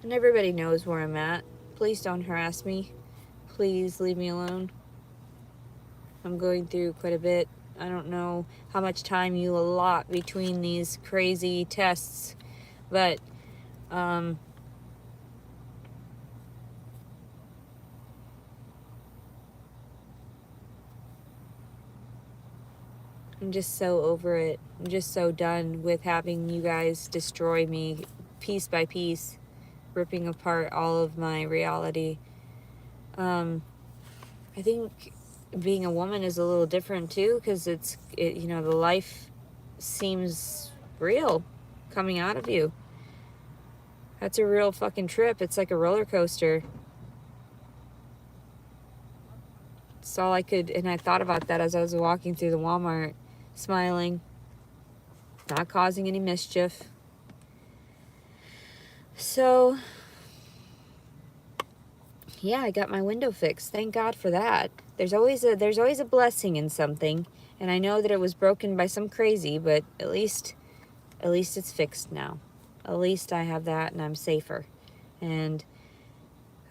everybody knows where I'm at. Please don't harass me. Please leave me alone. I'm going through quite a bit. I don't know how much time you allot between these crazy tests, but I'm just so over it. I'm just so done with having you guys destroy me piece by piece, ripping apart all of my reality. I think being a woman is a little different too, because the life seems real coming out of you. That's a real fucking trip. It's like a roller coaster. It's all I could, and I thought about that as I was walking through the Walmart, smiling, not causing any mischief. So, yeah, I got my window fixed. Thank God for that. There's always a blessing in something, and I know that it was broken by some crazy, but at least it's fixed now. At least I have that, and I'm safer. And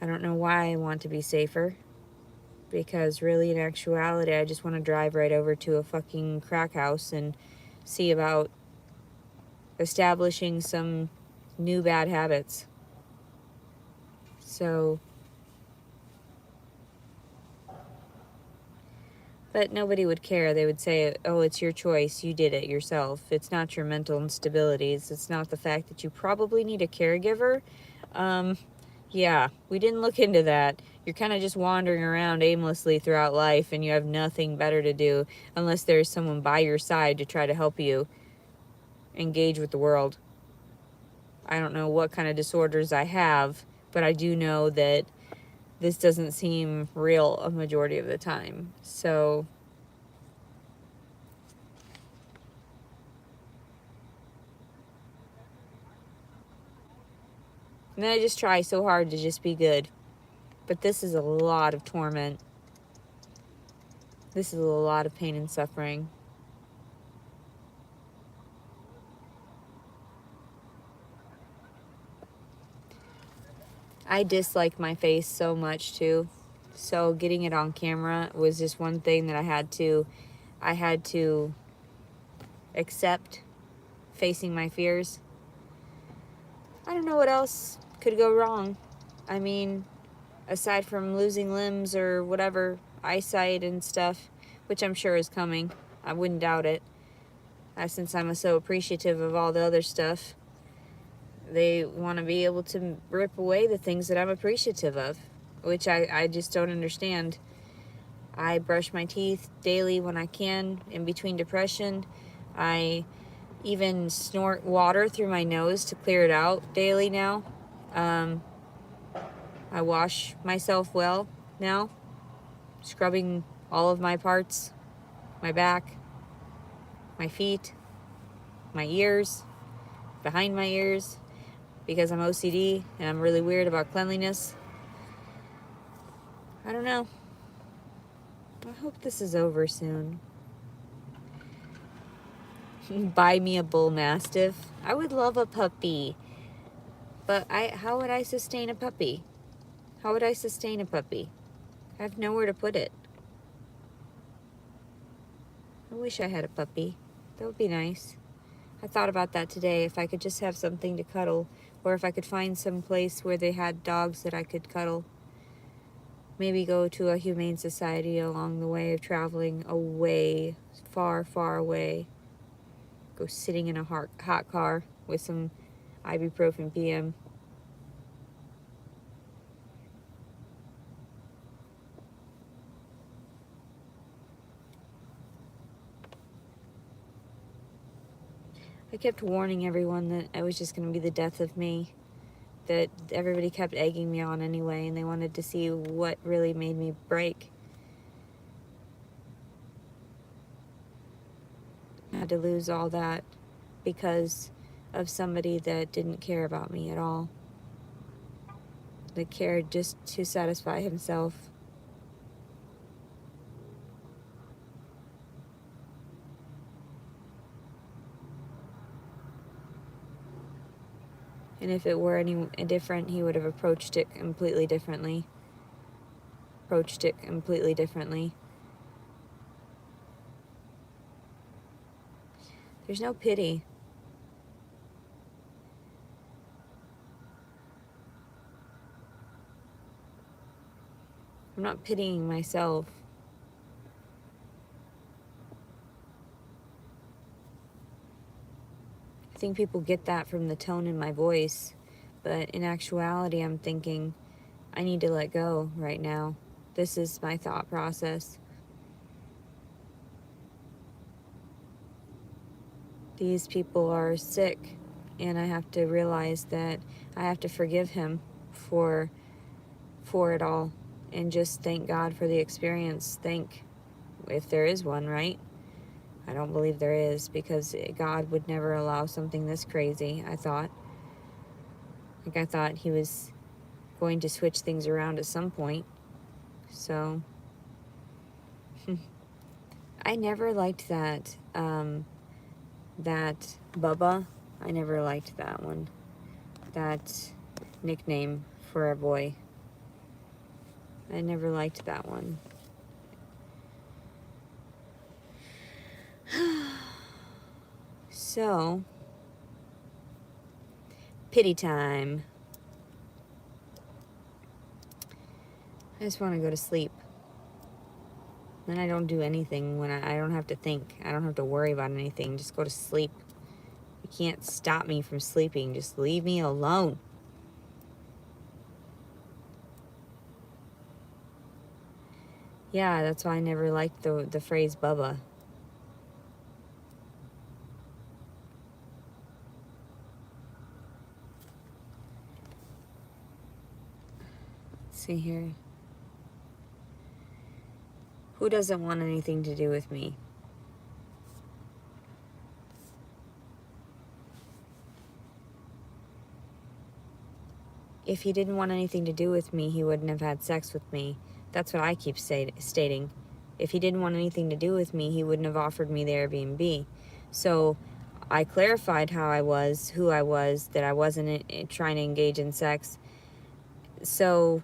I don't know why I want to be safer, because really, in actuality, I just want to drive right over to a fucking crack house and see about establishing some new bad habits. So, but nobody would care. They would say, oh, it's your choice. You did it yourself. It's not your mental instabilities. It's not the fact that you probably need a caregiver. Yeah, we didn't look into that. You're kind of just wandering around aimlessly throughout life, and you have nothing better to do unless there's someone by your side to try to help you engage with the world. I don't know what kind of disorders I have, but I do know that this doesn't seem real a majority of the time. So, and then I just try so hard to just be good. But this is a lot of torment. This is a lot of pain and suffering. I dislike my face so much too. So getting it on camera was just one thing that I had to accept, facing my fears. I don't know what else could go wrong. I mean, aside from losing limbs or whatever, eyesight and stuff, which I'm sure is coming. I wouldn't doubt it. Since I'm so appreciative of all the other stuff, they want to be able to rip away the things that I'm appreciative of, which I just don't understand. I brush my teeth daily when I can in between depression. I even snort water through my nose to clear it out daily now. I wash myself well now, scrubbing all of my parts, my back, my feet, my ears, behind my ears, because I'm OCD and I'm really weird about cleanliness. I don't know. I hope this is over soon. Buy me a bull mastiff. I would love a puppy. But how would I sustain a puppy? How would I sustain a puppy? I have nowhere to put it. I wish I had a puppy. That would be nice. I thought about that today. If I could just have something to cuddle, or if I could find some place where they had dogs that I could cuddle. Maybe go to a humane society along the way of traveling away, far, far away. Go sitting in a hot car with some ibuprofen PM. I kept warning everyone that it was just going to be the death of me. That everybody kept egging me on anyway, and they wanted to see what really made me break. I had to lose all that because of somebody that didn't care about me at all. That cared just to satisfy himself. And if it were any different, he would have approached it completely differently. There's no pity. I'm not pitying myself. I think people get that from the tone in my voice, but in actuality, I'm thinking, I need to let go right now. This is my thought process. These people are sick, and I have to realize that I have to forgive him for it all, and just thank God for the experience. If there is one, right? I don't believe there is, because God would never allow something this crazy, I thought. I thought he was going to switch things around at some point. So, I never liked that Bubba. I never liked that one. That nickname for a boy. I never liked that one. So, pity time. I just want to go to sleep. Then I don't do anything when I don't have to think. I don't have to worry about anything. Just go to sleep. You can't stop me from sleeping. Just leave me alone. Yeah, that's why I never liked the phrase Bubba. Let's see here. Who doesn't want anything to do with me? If he didn't want anything to do with me, he wouldn't have had sex with me. That's what I keep stating. If he didn't want anything to do with me, he wouldn't have offered me the Airbnb. So I clarified how I was, who I was, that I wasn't trying to engage in sex. So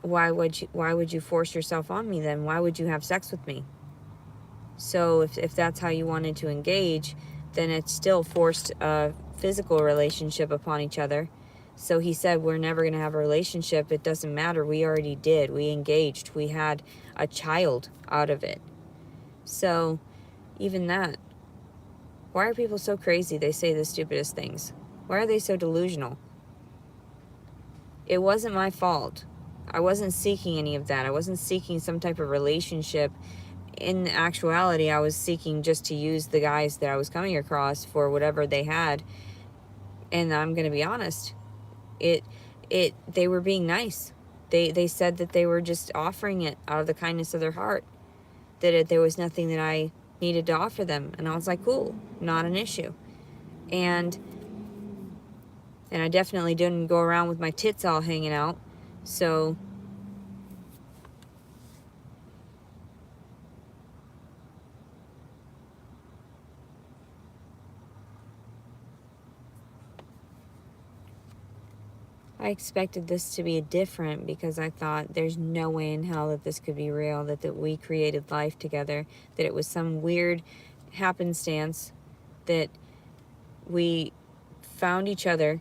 why would you force yourself on me then? Why would you have sex with me? So if that's how you wanted to engage, then it's still forced a physical relationship upon each other. So he said, we're never going to have a relationship. It doesn't matter. We already did. We engaged. We had a child out of it. So even that. Why are people so crazy they say the stupidest things? Why are they so delusional? It wasn't my fault. I wasn't seeking any of that. I wasn't seeking some type of relationship. In actuality, I was seeking just to use the guys that I was coming across for whatever they had. And I'm going to be honest. They were being nice. They said that they were just offering it out of the kindness of their heart. There was nothing that I needed to offer them. And I was like, cool, not an issue. And I definitely didn't go around with my tits all hanging out. So I expected this to be different because I thought there's no way in hell that this could be real, that we created life together, that it was some weird happenstance that we found each other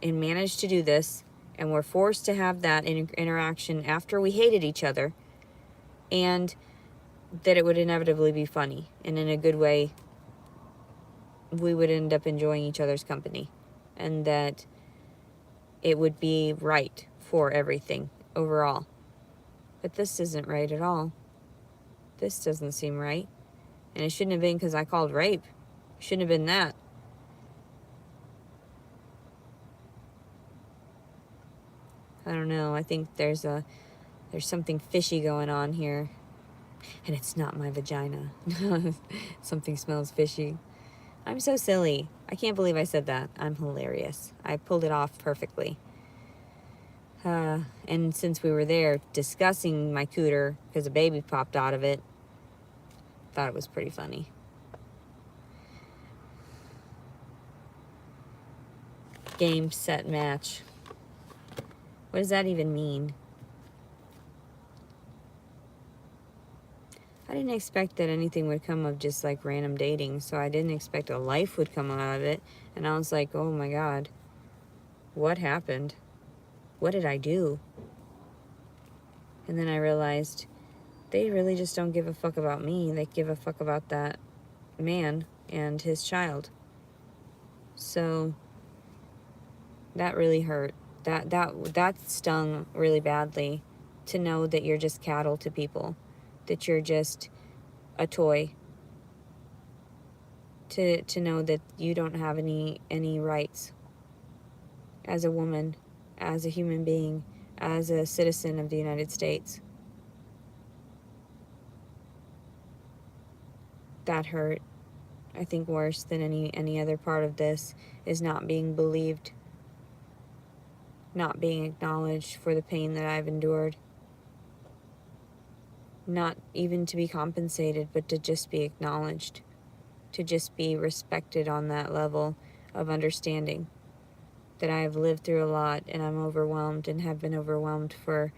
and managed to do this, and were forced to have that interaction after we hated each other, and that it would inevitably be funny, and in a good way we would end up enjoying each other's company, and that it would be right for everything overall. But this isn't right at all. This doesn't seem right. And it shouldn't have been because I called rape. It shouldn't have been that. I don't know. I think there's something fishy going on here. And it's not my vagina. Something smells fishy. I'm so silly. I can't believe I said that. I'm hilarious. I pulled it off perfectly. And since we were there discussing my cooter because a baby popped out of it, thought it was pretty funny. Game, set, match. What does that even mean? I didn't expect that anything would come of just like random dating, so I didn't expect a life would come out of it. And I was like, oh my God, what happened? What did I do? And then I realized they really just don't give a fuck about me. They give a fuck about that man and his child. So that really hurt. That stung really badly, to know that you're just cattle to people, that you're just a toy, to know that you don't have any rights as a woman, as a human being, as a citizen of the United States. That hurt. I think worse than any other part of this is not being believed, not being acknowledged for the pain that I've endured. Not even to be compensated, but to just be acknowledged, to just be respected on that level of understanding that I have lived through a lot, and I'm overwhelmed and have been overwhelmed for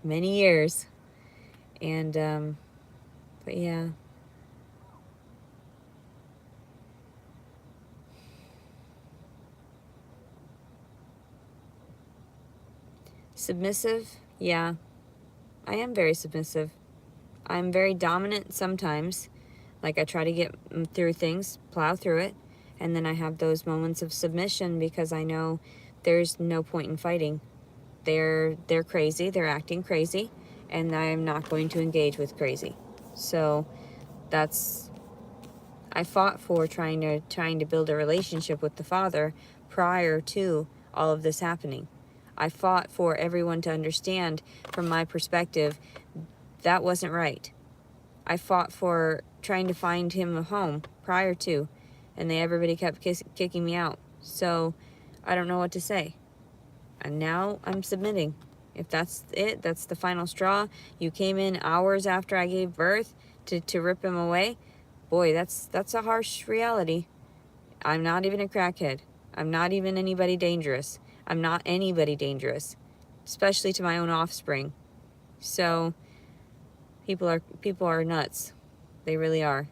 many years. And, but yeah. Submissive? Yeah. I am very submissive. I'm very dominant sometimes. Like, I try to get through things, plow through it, and then I have those moments of submission because I know there's no point in fighting. They're crazy, they're acting crazy, and I am not going to engage with crazy. So I fought for trying to build a relationship with the father prior to all of this happening. I fought for everyone to understand from my perspective that wasn't right. I fought for trying to find him a home prior to, and everybody kept kicking me out. So I don't know what to say. And now I'm submitting. If that's it, that's the final straw. You came in hours after I gave birth to rip him away. Boy, that's a harsh reality. I'm not even a crackhead. I'm not even anybody dangerous. I'm not anybody dangerous, especially to my own offspring. So people are nuts. They really are.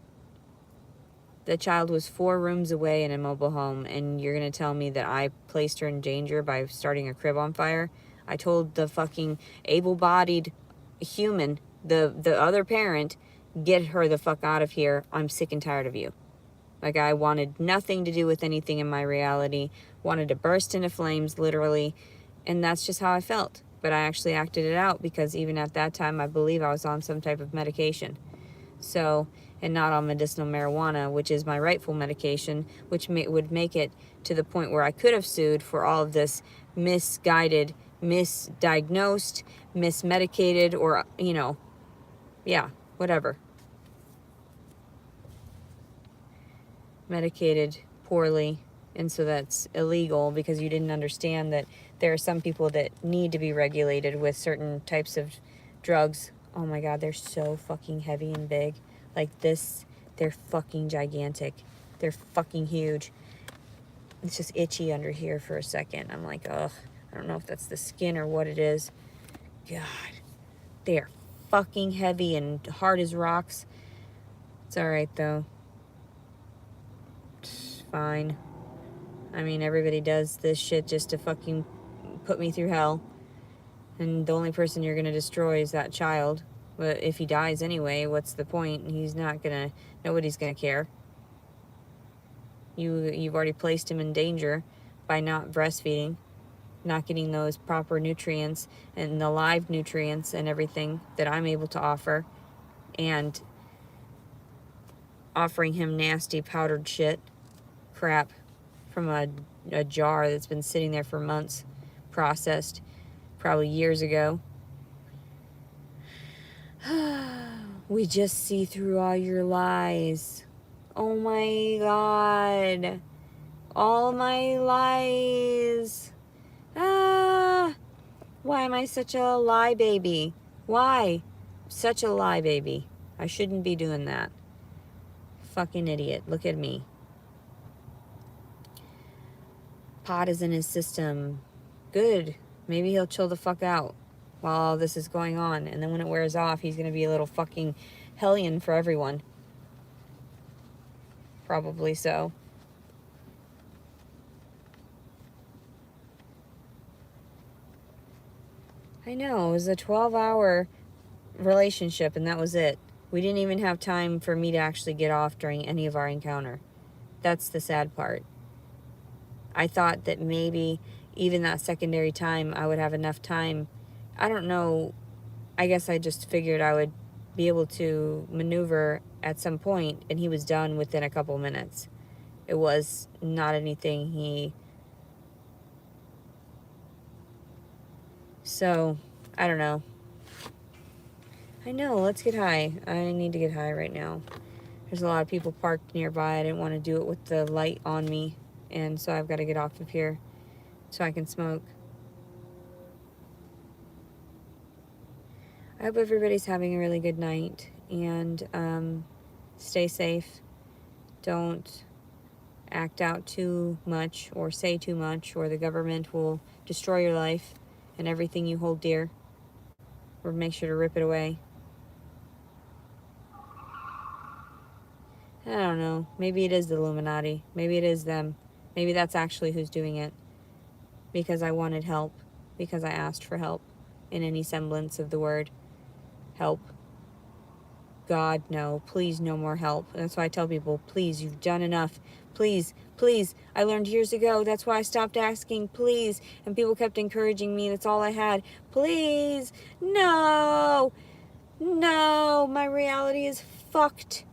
The child was 4 rooms away in a mobile home, and you're going to tell me that I placed her in danger by starting a crib on fire? I told the fucking able-bodied human, the other parent, get her the fuck out of here. I'm sick and tired of you. Like, I wanted nothing to do with anything in my reality, wanted to burst into flames, literally, and that's just how I felt. But I actually acted it out because even at that time, I believe I was on some type of medication. So, and not on medicinal marijuana, which is my rightful medication, which would make it to the point where I could have sued for all of this misguided, misdiagnosed, mismedicated, or, you know, yeah, whatever. Medicated poorly, and so that's illegal because you didn't understand that there are some people that need to be regulated with certain types of drugs. Oh my god, they're so fucking heavy and big. Like this, they're fucking gigantic. They're fucking huge. It's just itchy under here for a second. I'm like, ugh, I don't know if that's the skin or what it is. God, they are fucking heavy and hard as rocks. It's alright though. It's fine. I mean, everybody does this shit just to fucking put me through hell. And the only person you're gonna destroy is that child. But if he dies anyway, what's the point? He's not gonna, nobody's gonna care. You've already placed him in danger by not breastfeeding, not getting those proper nutrients and the live nutrients and everything that I'm able to offer, and offering him nasty powdered shit, crap, from a jar that's been sitting there for months, processed, probably years ago. We just see through all your lies. Oh my god. All my lies. Ah. Why am I such a lie baby? Why? Such a lie baby. I shouldn't be doing that. Fucking idiot. Look at me. Pot is in his system. Good. Maybe he'll chill the fuck out while all this is going on. And then when it wears off, he's going to be a little fucking hellion for everyone. Probably so. I know. It was a 12-hour relationship, and that was it. We didn't even have time for me to actually get off during any of our encounter. That's the sad part. I thought that maybe even that secondary time I would have enough time. I don't know. I guess I just figured I would be able to maneuver at some point, and he was done within a couple minutes. It was not anything So, I don't know. I know, let's get high. I need to get high right now. There's a lot of people parked nearby. I didn't want to do it with the light on me, and so I've got to get off of here so I can smoke. I hope everybody's having a really good night, and stay safe. Don't act out too much or say too much, or the government will destroy your life and everything you hold dear, or make sure to rip it away. I don't know. Maybe it is the Illuminati. Maybe it is them. Maybe that's actually who's doing it. Because I wanted help. Because I asked for help. In any semblance of the word help. God, no. Please, no more help. That's why I tell people, please, you've done enough. Please, please. I learned years ago. That's why I stopped asking. Please. And people kept encouraging me. That's all I had. Please. No. No. My reality is fucked.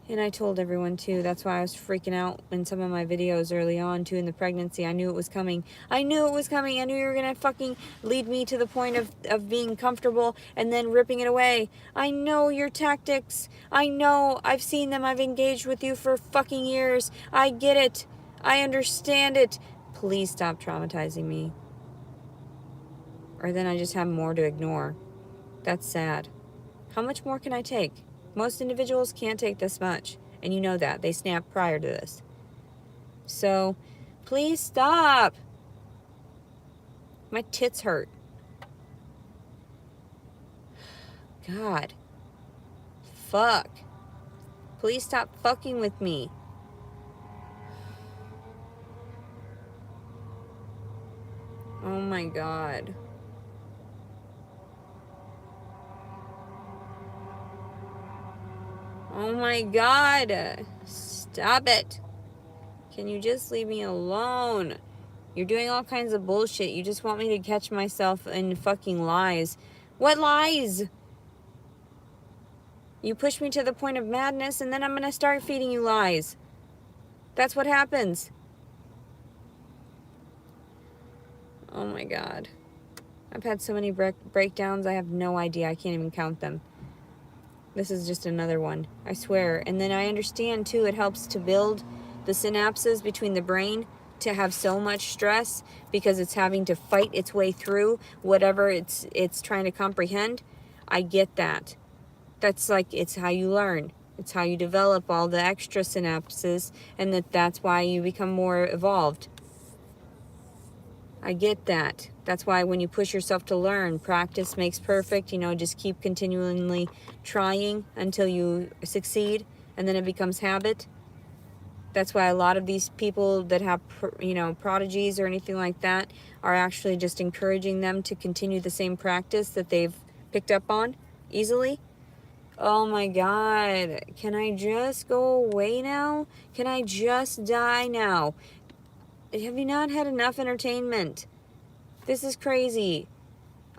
And I told everyone too. That's why I was freaking out in some of my videos early on too in the pregnancy. I knew it was coming. I knew it was coming. I knew you were going to fucking lead me to the point of being comfortable and then ripping it away. I know your tactics. I know. I've seen them. I've engaged with you for fucking years. I get it. I understand it. Please stop traumatizing me. Or then I just have more to ignore. That's sad. How much more can I take? Most individuals can't take this much, and you know that. They snapped prior to this. So, please stop. My tits hurt. God. Fuck. Please stop fucking with me. Oh my God. Oh my God. Stop it. Can you just leave me alone? You're doing all kinds of bullshit. You just want me to catch myself in fucking lies. What lies? You push me to the point of madness, and then I'm gonna start feeding you lies. That's what happens. Oh my God. I've had so many breakdowns, I have no idea. I can't even count them. This is just another one, I swear. And then I understand, too, it helps to build the synapses between the brain to have so much stress because it's having to fight its way through whatever it's trying to comprehend. I get that. That's like, it's how you learn. It's how you develop all the extra synapses, and that's why you become more evolved. I get that. That's why when you push yourself to learn, practice makes perfect. Just keep continually trying until you succeed, and then it becomes habit. That's why a lot of these people that have, prodigies or anything like that are actually just encouraging them to continue the same practice that they've picked up on easily. Oh my God. Can I just go away now? Can I just die now? Have you not had enough entertainment? This is crazy.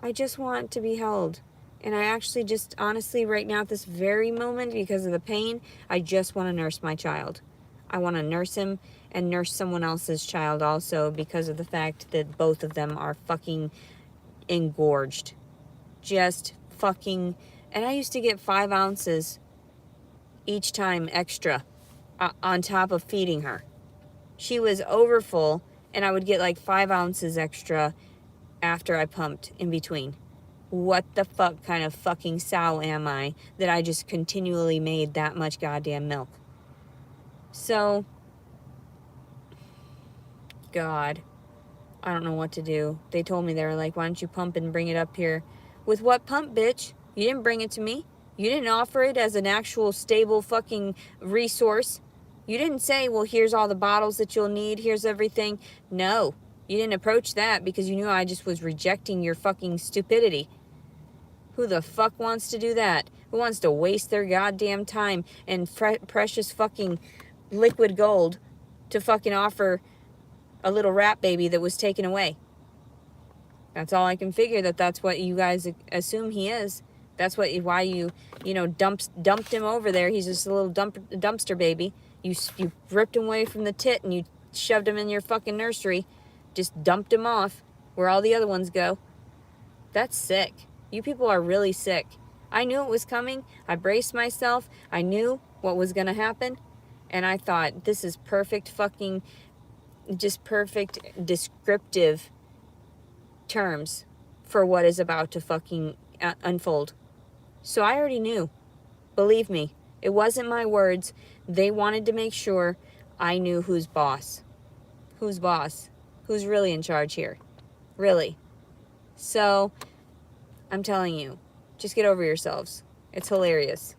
I just want to be held. And I actually just, honestly, right now at this very moment, because of the pain, I just want to nurse my child. I want to nurse him and nurse someone else's child also, because of the fact that both of them are fucking engorged. Just fucking... And I used to get 5 ounces each time extra on top of feeding her. She was overfull, and I would get like 5 ounces extra after I pumped in between. What the fuck kind of fucking sow am I that I just continually made that much goddamn milk? So, God, I don't know what to do. They told me, they were like, why don't you pump and bring it up here? With what pump, bitch? You didn't bring it to me. You didn't offer it as an actual stable fucking resource. You didn't say, well, here's all the bottles that you'll need. Here's everything. No, you didn't approach that because you knew I just was rejecting your fucking stupidity. Who the fuck wants to do that? Who wants to waste their goddamn time and precious fucking liquid gold to fucking offer a little rat baby that was taken away? That's all I can figure, that's what you guys assume he is. That's why you dumped him over there. He's just a little dumpster baby. You ripped him away from the tit and you shoved him in your fucking nursery. Just dumped him off where all the other ones go. That's sick. You people are really sick. I knew it was coming. I braced myself. I knew what was going to happen. And I thought, this is perfect fucking, just perfect descriptive terms for what is about to fucking unfold. So I already knew. Believe me, it wasn't my words. They wanted to make sure I knew who's boss. Who's boss? Who's really in charge here? Really. So, I'm telling you, just get over yourselves. It's hilarious.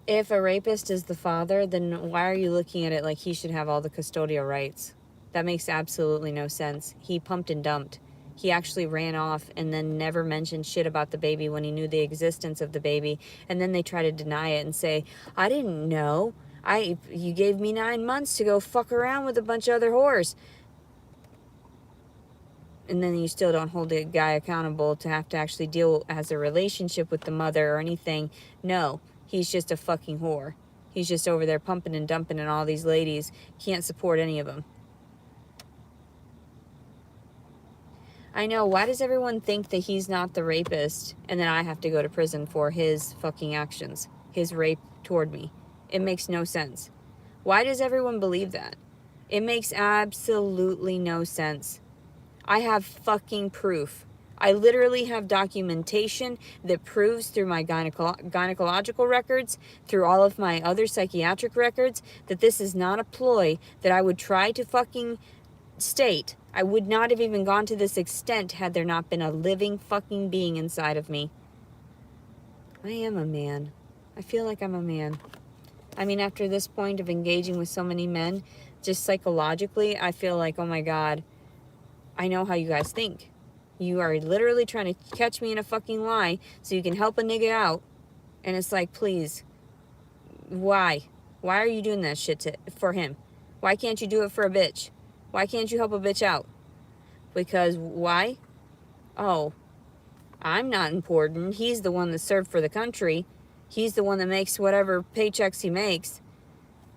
If a rapist is the father, then why are you looking at it like he should have all the custodial rights? That makes absolutely no sense. He pumped and dumped. He actually ran off and then never mentioned shit about the baby when he knew the existence of the baby. And then they try to deny it and say, I didn't know. You gave me 9 months to go fuck around with a bunch of other whores. And then you still don't hold the guy accountable to have to actually deal as a relationship with the mother or anything. No, he's just a fucking whore. He's just over there pumping and dumping and all these ladies. Can't support any of them. I know, why does everyone think that he's not the rapist and then I have to go to prison for his fucking actions? His rape toward me. It makes no sense. Why does everyone believe that? It makes absolutely no sense. I have fucking proof. I literally have documentation that proves through my gynecological records, through all of my other psychiatric records, that this is not a ploy that I would try to fucking state. I would not have even gone to this extent had there not been a living fucking being inside of me. I am a man. I feel like I'm a man. I mean, after this point of engaging with so many men, just psychologically, I feel like, oh my God, I know how you guys think. You are literally trying to catch me in a fucking lie so you can help a nigga out. And it's like, please, why? Why are you doing that shit for him? Why can't you do it for a bitch? Why can't you help a bitch out? Because why? Oh, I'm not important. He's the one that served for the country. He's the one that makes whatever paychecks he makes.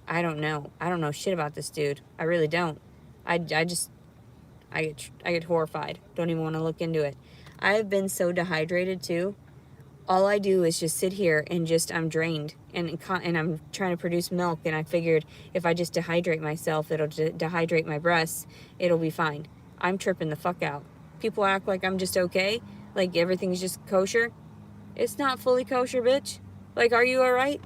I don't know. I don't know shit about this dude. I really don't. I get horrified. Don't even want to look into it. I have been so dehydrated too. All I do is just sit here and I'm drained and I'm trying to produce milk, and I figured if I just dehydrate myself, it'll dehydrate my breasts. It'll be fine. I'm tripping the fuck out. People act like I'm just okay, like everything's just kosher. It's not fully kosher, bitch. Like, are you all right?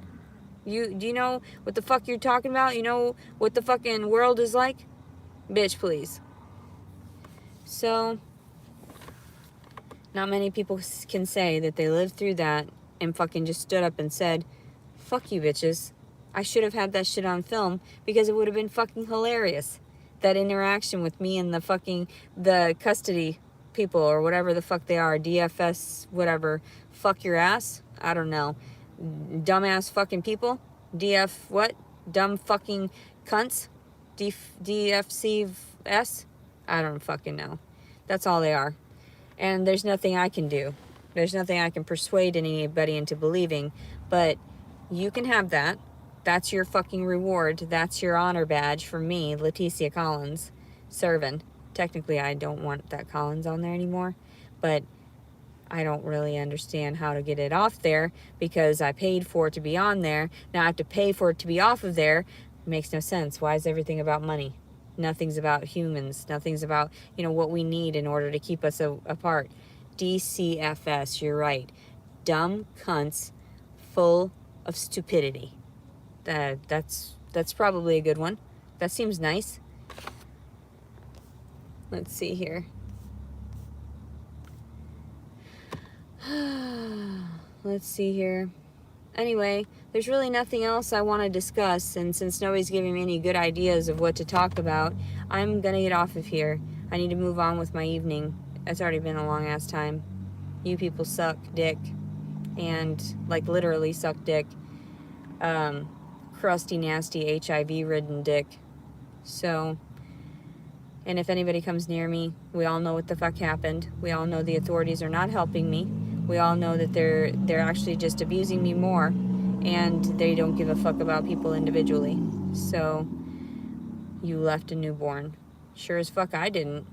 Do you know what the fuck you're talking about? You know what the fucking world is like? Bitch, please. So, not many people can say that they lived through that and fucking just stood up and said, fuck you bitches. I should have had that shit on film because it would have been fucking hilarious. That interaction with me and the custody people or whatever the fuck they are, DFS, whatever, fuck your ass. I don't know. Dumbass fucking people. DF what? Dumb fucking cunts. DFCS? I don't fucking know. That's all they are. And there's nothing I can do. There's nothing I can persuade anybody into believing. But you can have that. That's your fucking reward. That's your honor badge from me, Leticia Collins Servin. Technically, I don't want that Collins on there anymore. But I don't really understand how to get it off there because I paid for it to be on there. Now I have to pay for it to be off of there. It makes no sense. Why is everything about money? Nothing's about humans. Nothing's about, what we need in order to keep us apart. DCFS, you're right. Dumb cunts full of stupidity. That's probably a good one. That seems nice. Let's see here. Let's see here. Anyway, there's really nothing else I want to discuss, and since nobody's giving me any good ideas of what to talk about, I'm gonna get off of here. I need to move on with my evening. It's already been a long ass time. You people suck dick, and like literally suck dick. Crusty, nasty, HIV-ridden dick. So, and if anybody comes near me, we all know what the fuck happened. We all know the authorities are not helping me. We all know that they're actually just abusing me more, and they don't give a fuck about people individually. So, you left a newborn. Sure as fuck I didn't.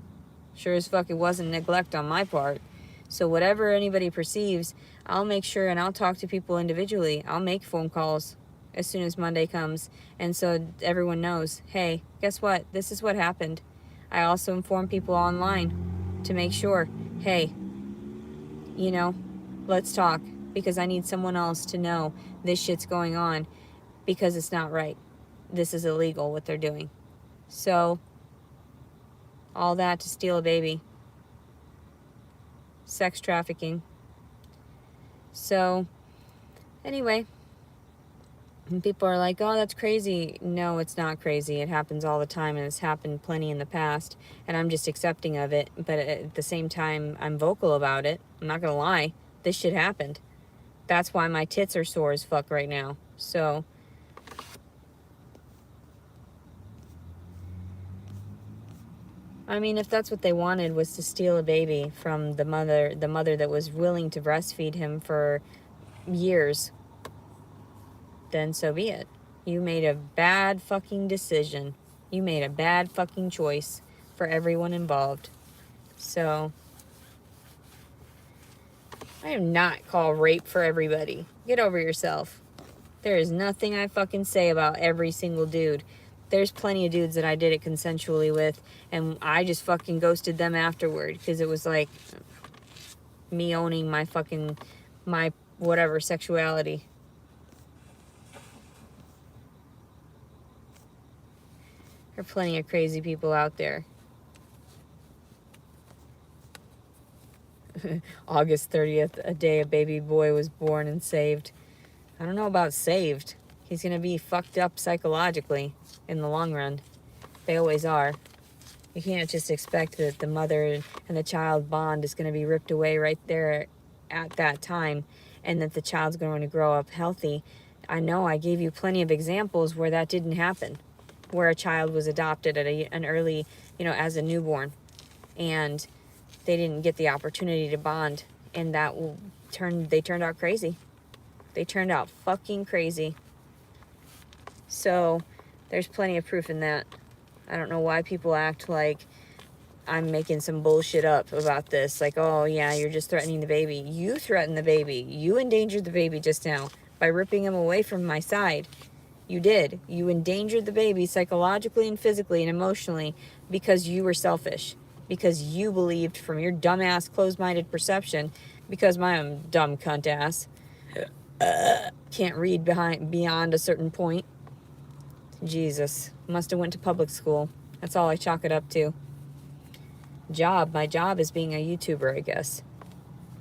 Sure as fuck it wasn't neglect on my part. So whatever anybody perceives, I'll make sure and I'll talk to people individually. I'll make phone calls as soon as Monday comes. And so everyone knows, hey, guess what? This is what happened. I also inform people online to make sure, hey, let's talk, because I need someone else to know this shit's going on, because it's not right. This is illegal what they're doing. So, all that to steal a baby. Sex trafficking. So, anyway, and people are like, oh, that's crazy. No, it's not crazy. It happens all the time, and it's happened plenty in the past, and I'm just accepting of it. But at the same time, I'm vocal about it. I'm not gonna lie. This shit happened. That's why my tits are sore as fuck right now. So, I mean, if that's what they wanted, was to steal a baby from the mother that was willing to breastfeed him for years, then so be it. You made a bad fucking decision. You made a bad fucking choice for everyone involved. So, I am not call rape for everybody. Get over yourself. There is nothing I fucking say about every single dude. There's plenty of dudes that I did it consensually with, and I just fucking ghosted them afterward, because it was like me owning my whatever sexuality. There are plenty of crazy people out there. August 30th, a day a baby boy was born and saved. I don't know about saved. He's going to be fucked up psychologically in the long run. They always are. You can't just expect that the mother and the child bond is going to be ripped away right there at that time, and that the child's going to grow up healthy. I know I gave you plenty of examples where that didn't happen, where a child was adopted at an early, as a newborn, and they didn't get the opportunity to bond, and they turned out crazy. They turned out fucking crazy. So there's plenty of proof in that. I don't know why people act like I'm making some bullshit up about this. Like, oh yeah, you're just threatening the baby. You threatened the baby. You endangered the baby just now by ripping him away from my side. You did. You endangered the baby psychologically and physically and emotionally because you were selfish. Because you believed from your dumbass closed-minded perception, because my dumb cunt ass can't read beyond a certain point. Jesus. Must have went to public school. That's all I chalk it up to. My job is being a YouTuber, I guess.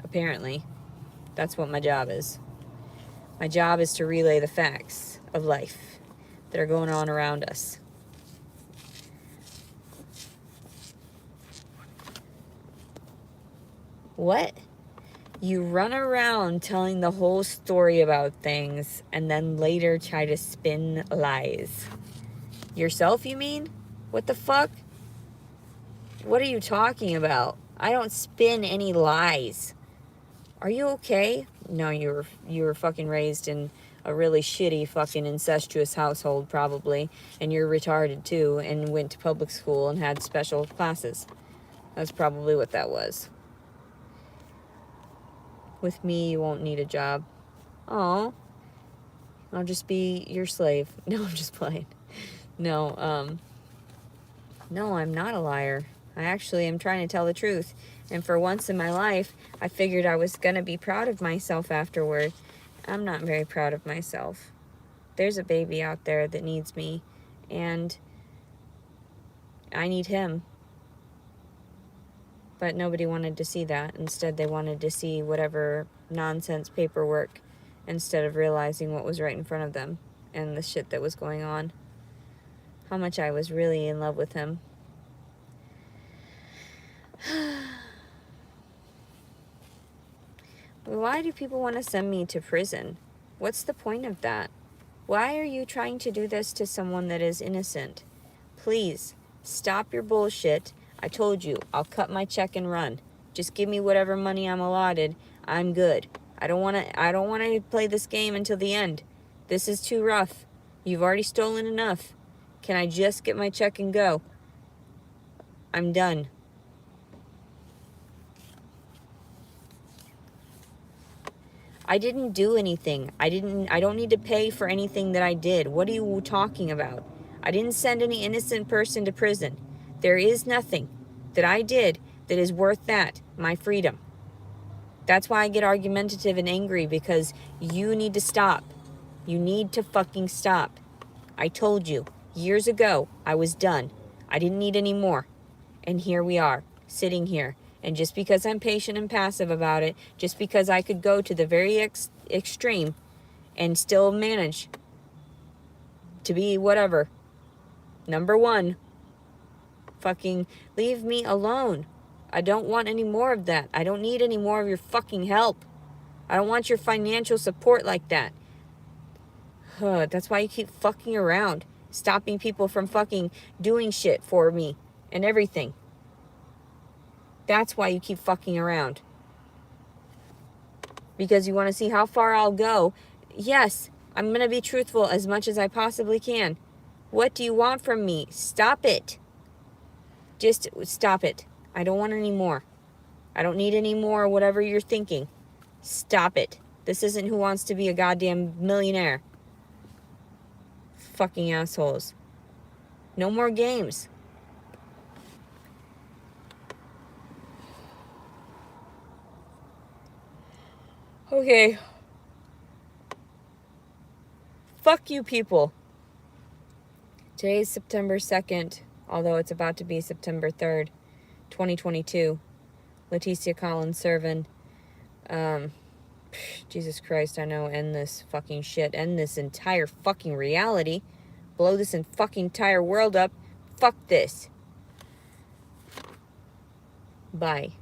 Apparently. That's what my job is. My job is to relay the facts of life that are going on around us. What? You run around telling the whole story about things and then later try to spin lies. Yourself, you mean? What the fuck? What are you talking about? I don't spin any lies. Are you okay? No, you were fucking raised in a really shitty fucking incestuous household probably, and you're retarded too, and went to public school and had special classes. That's probably what that was. With me, you won't need a job. Oh, I'll just be your slave. No, I'm just playing. No, no, I'm not a liar. I actually am trying to tell the truth. And for once in my life, I figured I was going to be proud of myself afterward. I'm not very proud of myself. There's a baby out there that needs me, and I need him. But nobody wanted to see that. Instead, they wanted to see whatever nonsense paperwork instead of realizing what was right in front of them and the shit that was going on. How much I was really in love with him. Why do people want to send me to prison? What's the point of that? Why are you trying to do this to someone that is innocent? Please, stop your bullshit. I told you, I'll cut my check and run. Just give me whatever money I'm allotted. I'm good. I don't want to play this game until the end. This is too rough. You've already stolen enough. Can I just get my check and go? I'm done. I didn't do anything. I don't need to pay for anything that I did. What are you talking about? I didn't send any innocent person to prison. There is nothing that I did that is worth that, my freedom. That's why I get argumentative and angry, because you need to stop. You need to fucking stop. I told you, years ago, I was done. I didn't need any more. And here we are, sitting here. And just because I'm patient and passive about it, just because I could go to the very extreme and still manage to be whatever, number one, fucking leave me alone. I don't want any more of that. I don't need any more of your fucking help. I don't want your financial support like that. That's why you keep fucking around, stopping people from fucking doing shit for me and everything. That's why you keep fucking around. Because you want to see how far I'll go. Yes, I'm going to be truthful as much as I possibly can. What do you want from me? Stop it. Just stop it. I don't want any more. I don't need any more, whatever you're thinking. Stop it. This isn't Who Wants to Be a Goddamn Millionaire. Fucking assholes. No more games. Okay. Fuck you people. Today's September 2nd, although it's about to be September 3rd, 2022. Leticia Collins Servin. Jesus Christ, I know. End this fucking shit. End this entire fucking reality. Blow this fucking entire world up. Fuck this. Bye.